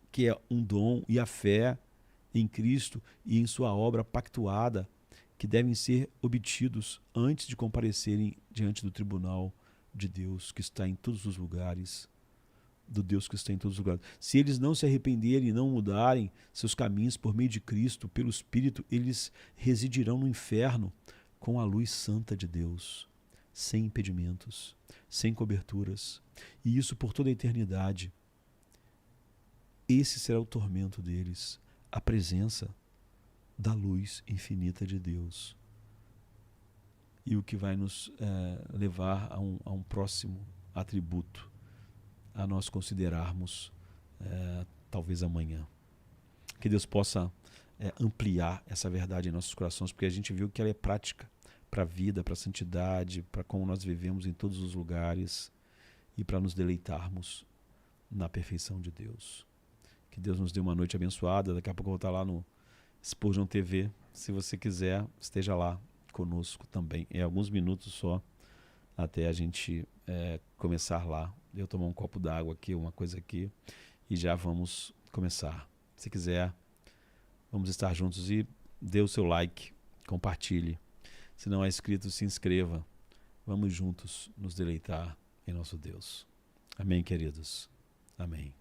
que é um dom, e a fé em Cristo e em sua obra pactuada, que devem ser obtidos antes de comparecerem diante do tribunal de Deus, que está em todos os lugares, do Deus que está em todos os lugares. Se eles não se arrependerem e não mudarem seus caminhos por meio de Cristo, pelo Espírito, eles residirão no inferno com a luz santa de Deus, sem impedimentos, sem coberturas, e isso por toda a eternidade. Esse será o tormento deles, a presença da luz infinita de Deus. E o que vai nos levar a um próximo atributo, a nós considerarmos talvez amanhã. Que Deus possa ampliar essa verdade em nossos corações, porque a gente viu que ela é prática para a vida, para a santidade, para como nós vivemos em todos os lugares e para nos deleitarmos na perfeição de Deus. Que Deus nos dê uma noite abençoada. Daqui a pouco eu vou estar lá no Spurgeon TV. Se você quiser, esteja lá conosco também. Em alguns minutos só, até a gente começar lá. Eu tomar um copo d'água aqui, uma coisa aqui, e já vamos começar. Se quiser, vamos estar juntos e dê o seu like, compartilhe. Se não é inscrito, se inscreva. Vamos juntos nos deleitar em nosso Deus. Amém, queridos? Amém.